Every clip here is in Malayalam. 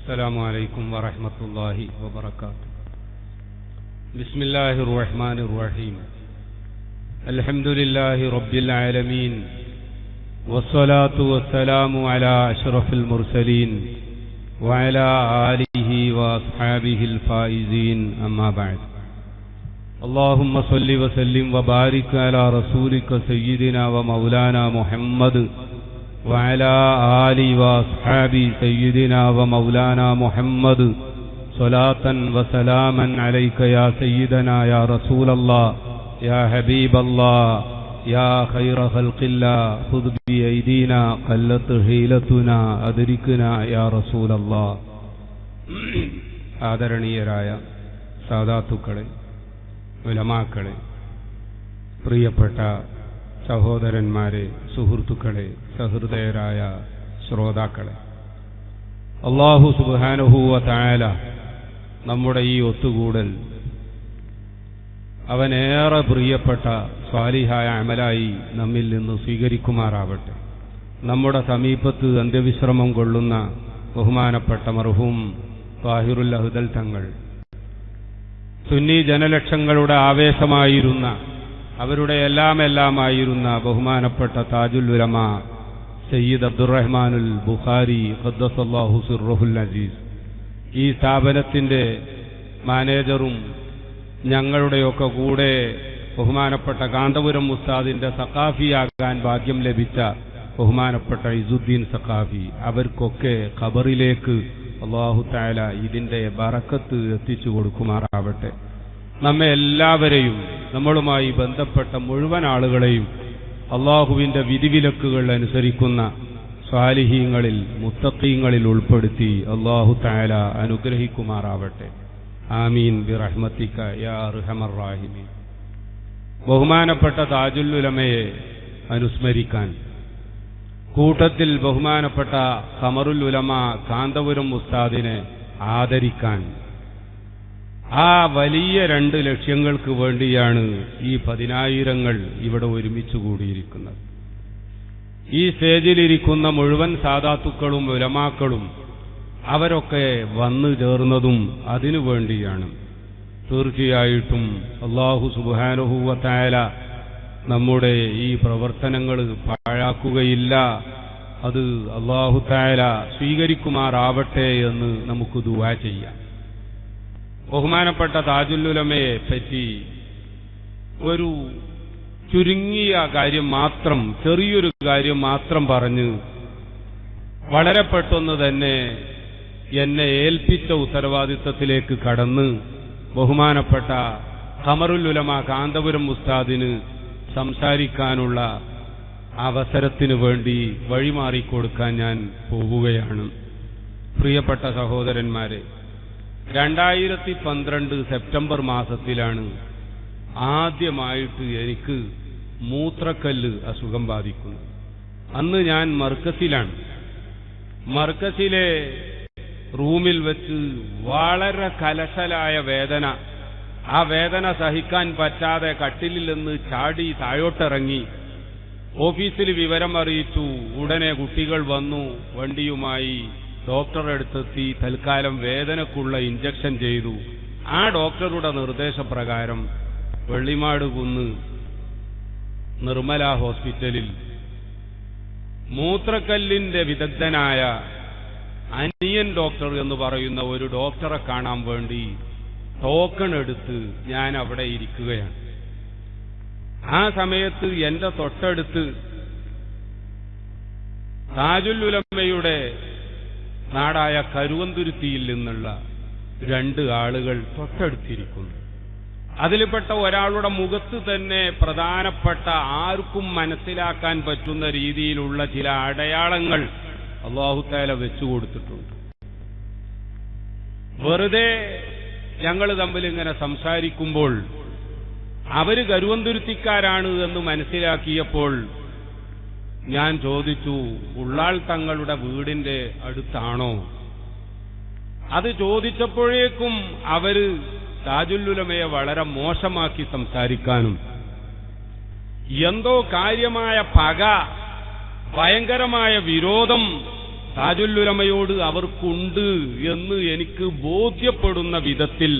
السلام عليكم ورحمة الله وبركاته. بسم الله الرحمن الرحيم. الحمد لله رب العالمين، والصلاة والسلام على أشرف المرسلين وعلى آله وأصحابه الفائزين، أما بعد. اللهم صل وسلم وبارك على رسولك سيدنا ومولانا محمد وعلى آله وأصحابه سيدنا ومولانا محمد صلاة وسلاما عليك يا سيدنا يا رسول الله يا حبيب الله يا خير خلق الله خذ بأيدينا قلت حيلتنا أدركنا يا رسول الله. ആദരണീയരായ സാദാത്തുക്കളെ, ഉലമാക്കളെ, പ്രിയപ്പെട്ട സഹോദരന്മാരെ, സുഹൃത്തുക്കളെ, സഹൃദയരായ ശ്രോതാക്കളെ, അല്ലാഹു സുബ്ഹാനഹു വ തആല നമ്മുടെ ഈ ഒത്തുകൂടൽ അവനേറെ പ്രിയപ്പെട്ട സ്വാലിഹായ അമലായി നമ്മിൽ നിന്ന് സ്വീകരിക്കുമാറാവട്ടെ. നമ്മുടെ സമീപത്ത് അന്ത്യവിശ്രമം കൊള്ളുന്ന ബഹുമാനപ്പെട്ട മർഹൂം താഹിറുൽ അഹ്ദൽ തങ്ങൾ, സുന്നി ജനലക്ഷങ്ങളുടെ ആവേശമായിരുന്ന, അവരുടെ എല്ലാമായിരുന്ന ബഹുമാനപ്പെട്ട താജുൽ ഉലമ സയ്യിദ് അബ്ദുറഹ്മാനുൽ ബുഖാരി ഖദ്ദസല്ലാഹു സിർറുഹുൽ അസീസ്, ഈ സ്ഥാപനത്തിന്റെ മാനേജറും ഞങ്ങളുടെയൊക്കെ കൂടെ ബഹുമാനപ്പെട്ട കാന്തപുരം ഉസ്താദിന്റെ സഖാഫിയാകാൻ ഭാഗ്യം ലഭിച്ച ബഹുമാനപ്പെട്ട ഇസുദ്ദീൻ സഖാഫി, അവർക്കൊക്കെ ഖബറിലേക്ക് അല്ലാഹു തആല ഇതിന്റെ ബറക്കത്ത് എത്തിച്ചു കൊടുക്കുമാറാവട്ടെ. നമ്മെ എല്ലാവരെയും, നമ്മളുമായി ബന്ധപ്പെട്ട മുഴുവൻ ആളുകളെയും അല്ലാഹുവിന്റെ വിധിവിലക്കുകൾ അനുസരിക്കുന്ന സ്വാലിഹീങ്ങളിൽ, മുത്തഖീങ്ങളിൽ ഉൾപ്പെടുത്തി അല്ലാഹു തആല അനുഗ്രഹിക്കുമാറാവട്ടെ. ആമീൻ ബിറഹ്മതിക യാ അർഹമർ റഹീമീൻ. ബഹുമാനപ്പെട്ട താജുൽ ഉലമയെ അനുസ്മരിക്കാൻ, കൂട്ടത്തിൽ ബഹുമാനപ്പെട്ട ഖമറുൽ ഉലമ കാന്തപുരം ഉസ്താദിനെ ആദരിക്കാൻ, ആ വലിയ 2 ലക്ഷ്യങ്ങൾക്ക് വേണ്ടിയാണ് ഈ 10,000ങ്ങൾ ഇവിടെ ഒരുമിച്ച് കൂടിയിരിക്കുന്നത്. ഈ സ്റ്റേജിലിരിക്കുന്ന മുഴുവൻ സാദാത്തുക്കളും ഉലമാക്കളും അവരൊക്കെ വന്നു ചേർന്നതും അതിനു വേണ്ടിയാണ്. തീർച്ചയായിട്ടും അല്ലാഹു സുബ്ഹാനഹു വ തആല നമ്മുടെ ഈ പ്രവർത്തനങ്ങൾ പാഴാക്കുകയില്ല. അത് അല്ലാഹു തആല സ്വീകരിക്കുമാറാവട്ടെ എന്ന് നമുക്ക് ദുആ ചെയ്യാം. ബഹുമാനപ്പെട്ട താജുൽ ഉലമയെ പറ്റി ഒരു ചുരുങ്ങിയ കാര്യം മാത്രം, ചെറിയൊരു കാര്യം മാത്രം പറഞ്ഞ് വളരെ പെട്ടെന്ന് തന്നെ എന്നെ ഏൽപ്പിച്ച ഉത്തരവാദിത്തത്തിലേക്ക് കടന്ന് ബഹുമാനപ്പെട്ട ഖമറുൽ ഉലമ കാന്തപുരം ഉസ്താദിന് സംസാരിക്കാനുള്ള അവസരത്തിനു വേണ്ടി വഴിമാറിക്കൊടുക്കാൻ ഞാൻ പോവുകയാണ്. പ്രിയപ്പെട്ട സഹോദരന്മാരെ, 2012 സെപ്റ്റംബർ മാസത്തിലാണ് ആദ്യമായിട്ട് എനിക്ക് മൂത്രക്കല്ല് അസുഖം ബാധിക്കുന്നത്. അന്ന് ഞാൻ മർക്കസിലാണ്. മർക്കസിലെ റൂമിൽ വെച്ച് വളരെ കലശലായ വേദന, ആ വേദന സഹിക്കാൻ പറ്റാതെ കട്ടിലിൽ നിന്ന് ചാടി താഴോട്ടിറങ്ങി ഓഫീസിൽ വിവരം അറിയിച്ചു. ഉടനെ കുട്ടികൾ വന്നു, വണ്ടിയുമായി ഡോക്ടറെ അടുത്തെത്തി. തൽക്കാലം വേദനക്കുള്ള ഇഞ്ചക്ഷൻ ചെയ്തു. ആ ഡോക്ടറുടെ നിർദ്ദേശപ്രകാരം വെള്ളിമാട് കുന്ന് നിർമ്മല ഹോസ്പിറ്റലിൽ മൂത്രക്കല്ലിന്റെ വിദഗ്ധനായ അനിയൻ ഡോക്ടർ എന്ന് പറയുന്ന ഒരു ഡോക്ടറെ കാണാൻ വേണ്ടി ടോക്കൺ എടുത്ത് ഞാൻ അവിടെ ഇരിക്കുകയാണ്. ആ സമയത്ത് എന്റെ തൊട്ടടുത്ത് താജുൽ ഉലമയുടെ നാടായ കരുവന്തുരുത്തിയിൽ നിന്നുള്ള 2 ആളുകൾ തൊട്ടടുത്തിരിക്കുന്നു. അതിൽപ്പെട്ട ഒരാളുടെ മുഖത്ത് തന്നെ പ്രധാനപ്പെട്ട, ആർക്കും മനസ്സിലാക്കാൻ പറ്റുന്ന രീതിയിലുള്ള ചില അടയാളങ്ങൾ അല്ലാഹു തആല വെച്ചു കൊടുത്തിട്ടുണ്ട്. വെറുതെ ഞങ്ങൾ തമ്മിൽ ഇങ്ങനെ സംസാരിക്കുമ്പോൾ അവര് കരുവന്തുരുത്തിക്കാരാണ് എന്ന് മനസ്സിലാക്കിയപ്പോൾ ഞാൻ ചോദിച്ചു, ഉള്ളാൾ തങ്ങളുടെ വീടിന്റെ അടുത്താണോ? അത് ചോദിച്ചപ്പോഴേക്കും അവര് താജുൽ ഉലമയെ വളരെ മോശമാക്കി സംസാരിക്കാനും എന്തോ കാര്യമായ പക, ഭയങ്കരമായ വിരോധം താജുല്ലുലമയോട് അവർക്കുണ്ട് എന്ന് എനിക്ക് ബോധ്യപ്പെടുന്ന വിധത്തിൽ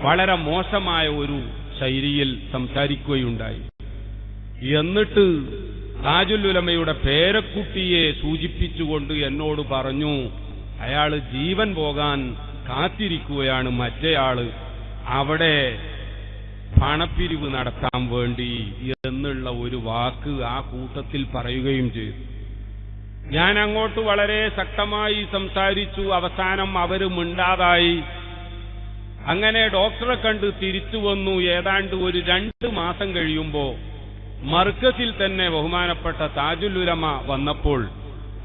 വളരെ മോശമായ ഒരു ശൈലിയിൽ സംസാരിക്കുകയുണ്ടായി. എന്നിട്ട് താജുല്ലുലമയുടെ പേരക്കുട്ടിയെ സൂചിപ്പിച്ചുകൊണ്ട് എന്നോട് പറഞ്ഞു, അയാള് ജീവൻ പോകാൻ കാത്തിരിക്കുകയാണ്, മറ്റേയാള് അവിടെ പണപ്പിരിവ് നടത്താൻ വേണ്ടി എന്നുള്ള ഒരു വാക്ക് ആ കൂട്ടത്തിൽ പറയുകയും ചെയ്തു. ഞാൻ അങ്ങോട്ട് വളരെ ശക്തമായി സംസാരിച്ചു. അവസാനം അവര് മിണ്ടാതായി. അങ്ങനെ ഡോക്ടറെ കണ്ട് തിരിച്ചു വന്നു. ഏതാണ്ട് ഒരു 2 മാസം കഴിയുമ്പോ മർക്കസിൽ തന്നെ ബഹുമാനപ്പെട്ട താജുല്ലുലമ വന്നപ്പോൾ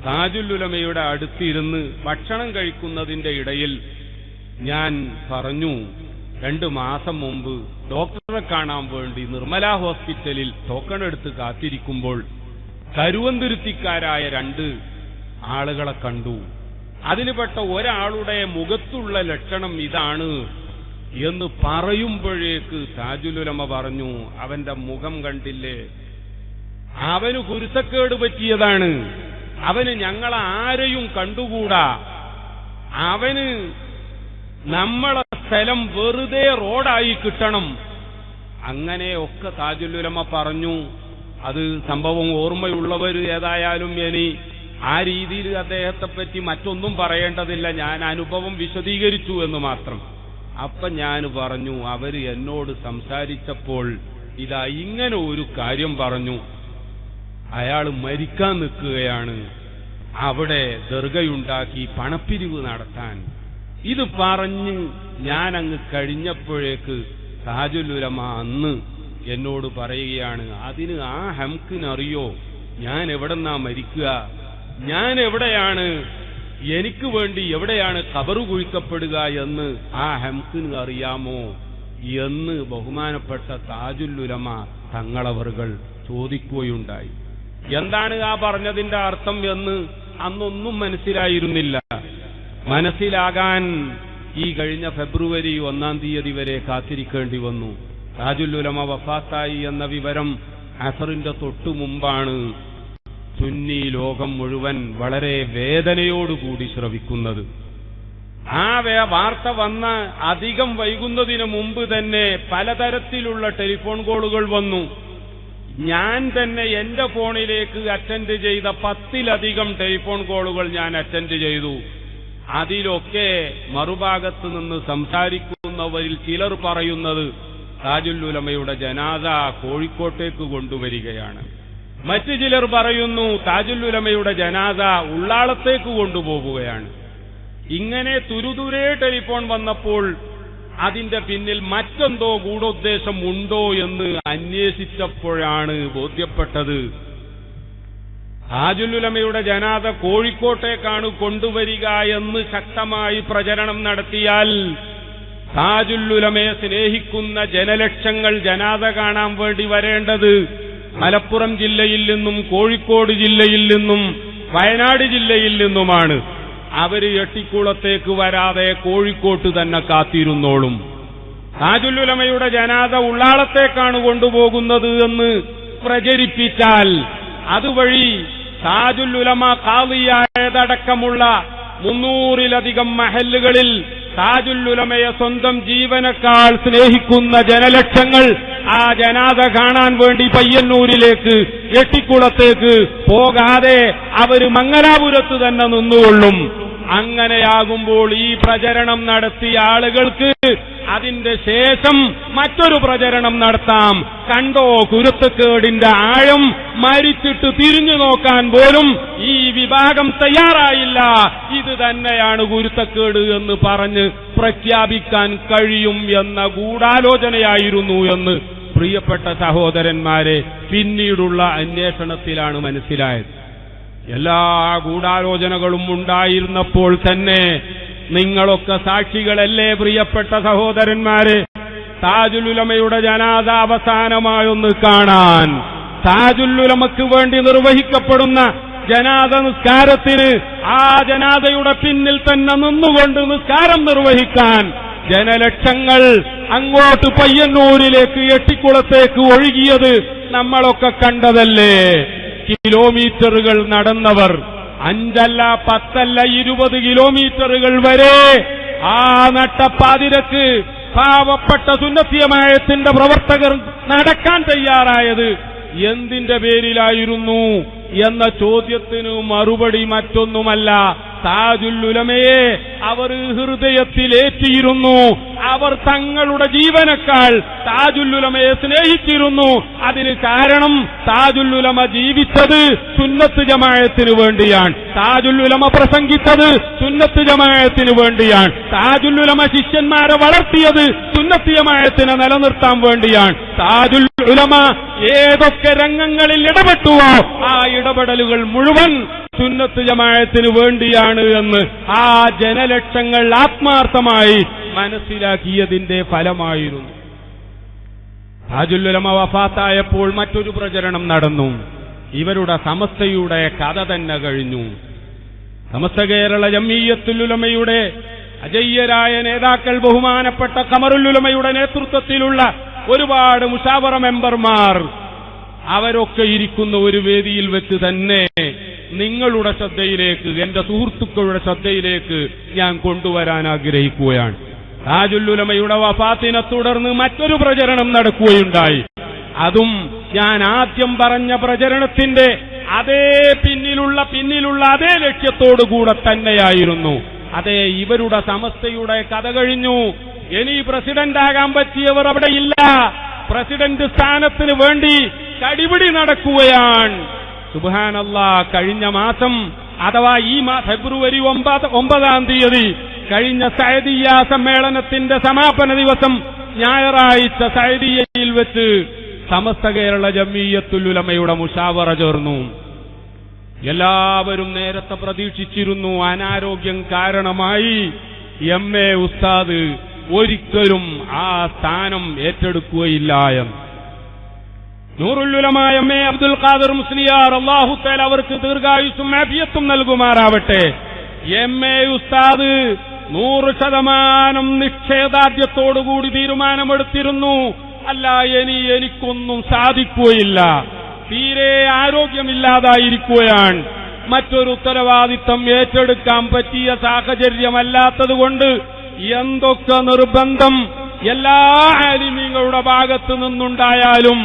താജുല്ലുലമയുടെ അടുത്തിരുന്ന് ഭക്ഷണം കഴിക്കുന്നതിന്റെ ഇടയിൽ ഞാൻ പറഞ്ഞു, 2 മാസം മുമ്പ് ഡോക്ടറെ കാണാൻ വേണ്ടി നിർമ്മല ഹോസ്പിറ്റലിൽ ടോക്കൺ എടുത്ത് കാത്തിരിക്കുമ്പോൾ കരുവന്തുരുത്തിക്കാരായ 2 ആളുകളെ കണ്ടു. അതിൽപ്പെട്ട ഒരാളുടെ മുഖത്തുള്ള ലക്ഷണം ഇതാണ് എന്ന് പറയുമ്പോഴേക്ക് താജുല്ലുലമ പറഞ്ഞു, അവന്റെ മുഖം കണ്ടില്ലേ, അവന് കുരുത്തക്കേട് പറ്റിയതാണ്, അവന് ഞങ്ങളാരെയും കണ്ടുകൂടാ, അവന് നമ്മളെ സ്ഥലം വെറുതെ റോഡായി കിട്ടണം. അങ്ങനെയൊക്കെ താജുല്ലുലമ പറഞ്ഞു. അത് സംഭവം ഓർമ്മയുള്ളവർ ഏതായാലും ഇനി ആ രീതിയിൽ അദ്ദേഹത്തെപ്പറ്റി മറ്റൊന്നും പറയേണ്ടതില്ല, ഞാൻ അനുഭവം വിശദീകരിച്ചു എന്ന് മാത്രം. അപ്പൊ ഞാൻ പറഞ്ഞു, അവര് എന്നോട് സംസാരിച്ചപ്പോൾ ഇതാ ഇങ്ങനെ ഒരു കാര്യം പറഞ്ഞു, അയാൾ മരിക്കാൻ നിൽക്കുകയാണ്, അവിടെ ദർഗയുണ്ടാക്കി പണപ്പിരിവ് നടത്താൻ. ഇത് പറഞ്ഞ് ഞാനങ്ങ് കഴിഞ്ഞപ്പോഴേക്ക് താജുല്ലുലമ അന്ന് എന്നോട് പറയുകയാണ്, അതിന് ആ ഹംക്കിനറിയോ ഞാൻ എവിടെന്നാ മരിക്കുക, ഞാൻ എവിടെയാണ്, എനിക്ക് വേണ്ടി എവിടെയാണ് ഖബറ് കുഴിക്കപ്പെടുക എന്ന് ആ ഹംക്കിന് അറിയാമോ എന്ന് ബഹുമാനപ്പെട്ട താജുല്ലുലമ തങ്ങളവറുകൾ ചോദിക്കുകയുണ്ടായി. എന്താണ് ആ പറഞ്ഞതിന്റെ അർത്ഥം എന്ന് അന്നൊന്നും മനസ്സിലായിരുന്നില്ല. മനസ്സിലാകാൻ ഈ കഴിഞ്ഞ ഫെബ്രുവരി 1-ാം തീയതി വരെ കാത്തിരിക്കേണ്ടി വന്നു. താജുല്ലുലമ വഫാത്തായി എന്ന വിവരം അസറിന്റെ തൊട്ടു മുമ്പാണ് സുന്നി ലോകം മുഴുവൻ വളരെ വേദനയോടുകൂടി ശ്രവിക്കുന്നത്. ആ വാർത്ത വന്ന അധികം വൈകുന്നതിന് മുമ്പ് തന്നെ പലതരത്തിലുള്ള ടെലിഫോൺ കോളുകൾ വന്നു. ഞാൻ തന്നെ എന്റെ ഫോണിലേക്ക് അറ്റൻഡ് ചെയ്ത 10-ലധികം ടെലിഫോൺ കോളുകൾ ഞാൻ അറ്റൻഡ് ചെയ്തു. അതിലൊക്കെ മറുഭാഗത്ത് നിന്ന് സംസാരിക്കുന്നവരിൽ ചിലർ പറയുന്നത് താജുല്ലുലമയുടെ ജനാസ കോഴിക്കോട്ടേക്ക് കൊണ്ടുവരികയാണ്, മറ്റു ചിലർ പറയുന്നു താജുല്ലുലമയുടെ ജനാസ ഉള്ളാളത്തേക്ക് കൊണ്ടുപോകുകയാണ്. ഇങ്ങനെ തുരുതുരെ ടെലിഫോൺ വന്നപ്പോൾ അതിന്റെ പിന്നിൽ മറ്റെന്തോ ഗൂഢോദ്ദേശം ഉണ്ടോ എന്ന് അന്വേഷിച്ചപ്പോഴാണ് ബോധ്യപ്പെട്ടത് താജുല്ലുലമയുടെ ജനാസ കോഴിക്കോട്ടേക്കാണ് കൊണ്ടുവരിക എന്ന് ശക്തമായി പ്രചരണം നടത്തിയാൽ താജുല്ലുലമയെ സ്നേഹിക്കുന്ന ജനലക്ഷങ്ങൾ ജനാസ കാണാൻ വേണ്ടി വരേണ്ടത് മലപ്പുറം ജില്ലയിൽ നിന്നും കോഴിക്കോട് ജില്ലയിൽ നിന്നും വയനാട് ജില്ലയിൽ നിന്നുമാണ്. അവര് എട്ടിക്കുളത്തേക്ക് വരാതെ കോഴിക്കോട്ട് തന്നെ കാത്തിരുന്നോളും. താജുല്ലുലമയുടെ ജനാസ ഉള്ളാളത്തേക്കാണ് കൊണ്ടുപോകുന്നത് എന്ന് പ്രചരിപ്പിച്ചാൽ അതുവഴി താജുല്ലുലമ ഖാദിയായതടക്കമുള്ള 300-ലധികം മഹല്ലുകളിൽ താജുല്ലുലമയെ സ്വന്തം ജീവനേക്കാൾ സ്നേഹിക്കുന്ന ജനലക്ഷങ്ങൾ ആ ജനാസ കാണാൻ വേണ്ടി പയ്യന്നൂരിലേക്ക് എട്ടിക്കുളത്തേക്ക് പോകാതെ അവര് മംഗലാപുരത്ത് തന്നെ നിന്നുകൊള്ളും. അങ്ങനെയാകുമ്പോൾ ഈ പ്രചരണം നടത്തിയ ആളുകൾക്ക് അതിന്റെ ശേഷം മറ്റൊരു പ്രചരണം നടത്താം. കണ്ടോ കുരുത്തക്കേടിന്റെ ആഴം, മരിച്ചിട്ട് തിരിഞ്ഞു നോക്കാൻ പോലും ഈ വിഭാഗം തയ്യാറായില്ല, ഇത് തന്നെയാണ് കുരുത്തക്കേട് എന്ന് പറഞ്ഞ് പ്രഖ്യാപിക്കാൻ കഴിയും എന്ന ഗൂഢാലോചനയായിരുന്നു എന്ന് പ്രിയപ്പെട്ട സഹോദരന്മാരെ പിന്നീടുള്ള അന്വേഷണത്തിലാണ് മനസ്സിലായത്. എല്ലാ ഗൂഢാലോചനകളും ഉണ്ടായിരുന്നപ്പോൾ തന്നെ നിങ്ങളൊക്കെ സാക്ഷികളല്ലേ പ്രിയപ്പെട്ട സഹോദരന്മാരെ, താജുല്ലുലമയുടെ ജനാസ അവസാനമായൊന്ന് കാണാൻ, താജുല്ലുലമക്ക് വേണ്ടി നിർവഹിക്കപ്പെടുന്ന ജനാസ നിസ്കാരത്തിന് ആ ജനാസയുടെ പിന്നിൽ തന്നെ നിന്നുകൊണ്ട് നിസ്കാരം നിർവഹിക്കാൻ ജനലക്ഷങ്ങൾ അങ്ങോട്ട് പയ്യന്നൂരിലേക്ക് എട്ടിക്കുളത്തേക്ക് ഒഴുകിയത് നമ്മളൊക്കെ കണ്ടതല്ലേ. കിലോമീറ്ററുകൾ നടന്നവർ 5 10 20 കിലോമീറ്ററുകൾ വരെ ആ നട്ടപ്പാതിരക്ക് പാവപ്പെട്ട സുന്നത്തി ജമാഅത്തിന്റെ പ്രവർത്തകർ നടക്കാൻ തയ്യാറായത് എന്തിന്റെ പേരിലായിരുന്നു എന്ന ചോദ്യത്തിന് മറുപടി മറ്റൊന്നുമല്ല, താജുൽ ഉലമയെ അവർ ഹൃദയത്തിലേറ്റിയിരുന്നു. അവർ തങ്ങളുടെ ജീവനേക്കാൾ താജുൽ ഉലമയെ സ്നേഹിച്ചിരുന്നു. അതിന് കാരണം താജുൽ ഉലമ ജീവിച്ചത് സുന്നത്ത് ജമാഅത്തിന് വേണ്ടിയാണ്, താജുൽ ഉലമ പ്രസംഗിച്ചത് സുന്നത്ത് ജമാഅത്തിന് വേണ്ടിയാണ്, താജുൽ ഉലമ ശിഷ്യന്മാരെ വളർത്തിയത് സുന്നത്ത് ജമാഅത്തിനെ നിലനിർത്താൻ വേണ്ടിയാണ്. താജുൽ ഉലമ ഏതൊക്കെ രംഗങ്ങളിൽ ഇടപെട്ടുവോ ആ ഇടപെടലുകൾ മുഴുവൻ സുന്നത്ത് ജമാഅത്തിന് വേണ്ടിയാണ് എന്ന് ആ ജനലക്ഷങ്ങൾ ആത്മാർത്ഥമായി മനസ്സിലാക്കിയതിന്റെ ഫലമായിരുന്നു. താജുൽ ഉലമ വഫാത്തായപ്പോൾ മറ്റൊരു പ്രചരണം നടന്നു. ഇവരുടെ സമസ്തയുടെ കഥ തന്നെ കഴിഞ്ഞു. സമസ്ത കേരള ജംഇയ്യത്തുൽ ഉലമയുടെ അജയ്യരായ നേതാക്കൾ ബഹുമാനപ്പെട്ട ഖമറുൽ ഉലമയുടെ നേതൃത്വത്തിലുള്ള ഒരുപാട് മുശാവറ മെമ്പർമാർ അവരൊക്കെ ഇരിക്കുന്ന ഒരു വേദിയിൽ വെച്ച് തന്നെ നിങ്ങളുടെ ശ്രദ്ധയിലേക്ക്, എന്റെ സുഹൃത്തുക്കളുടെ ശ്രദ്ധയിലേക്ക് ഞാൻ കൊണ്ടുവരാൻ ആഗ്രഹിക്കുകയാണ്. താജുൽ ഉലമയുടെ വഫാത്തിനെ തുടർന്ന് മറ്റൊരു പ്രചരണം നടക്കുകയുണ്ടായി. അതും ഞാൻ ആദ്യം പറഞ്ഞ പ്രചരണത്തിന്റെ അതേ പിന്നിലുള്ള അതേ ലക്ഷ്യത്തോടുകൂടെ തന്നെയായിരുന്നു. അതെ, ഇവരുടെ സമസ്തയുടെ കഥ കഴിഞ്ഞു. ഇനി പ്രസിഡന്റ് ആകാൻ പറ്റിയവർ അവിടെ ഇല്ല. പ്രസിഡന്റ് സ്ഥാനത്തിന് വേണ്ടി കടിപിടി നടക്കുകയാണ്. സുബ്ഹാനല്ലാഹ്, കഴിഞ്ഞ മാസം അഥവാ ഈ ഫെബ്രുവരി 9-ാം തീയതി കഴിഞ്ഞ സഅദിയ്യ സമ്മേളനത്തിന്റെ സമാപന ദിവസം ഞായറാഴ്ച സഅദിയ്യയിൽ വെച്ച് സമസ്ത കേരള ജംഇയ്യത്തുൽ ഉലമയുടെ മുശാവറ ചേർന്നു. എല്ലാവരും നേരത്തെ പ്രതീക്ഷിച്ചിരുന്നു അനാരോഗ്യം കാരണമായി MA ഉസ്താദ് ഒരിക്കലും ആ സ്ഥാനം ഏറ്റെടുക്കുകയില്ല എന്ന്. നൂറുൽ ഉലമ MA അബ്ദുൽ ഖാദിർ മുസ്ലിയാർ അല്ലാഹു തആല അവർക്ക് ദീർഘായുസ്സും ആഫിയത്തും നൽകുമാറാവട്ടെ. MA ഉസ്താദ് 100% നിശ്ചയദാർഢ്യത്തോടുകൂടി തീരുമാനമെടുത്തിരുന്നു, അല്ല എനിക്കൊന്നും സാധിക്കുകയില്ല, തീരെ ആരോഗ്യമില്ലാതായിരിക്കുകയാണ്, മറ്റൊരു ഉത്തരവാദിത്തം ഏറ്റെടുക്കാൻ പറ്റിയ സാഹചര്യമല്ലാത്തതുകൊണ്ട് എന്തൊക്കെ നിർബന്ധം എല്ലാ ആലിമീങ്ങളുടെ ഭാഗത്തു നിന്നുണ്ടായാലും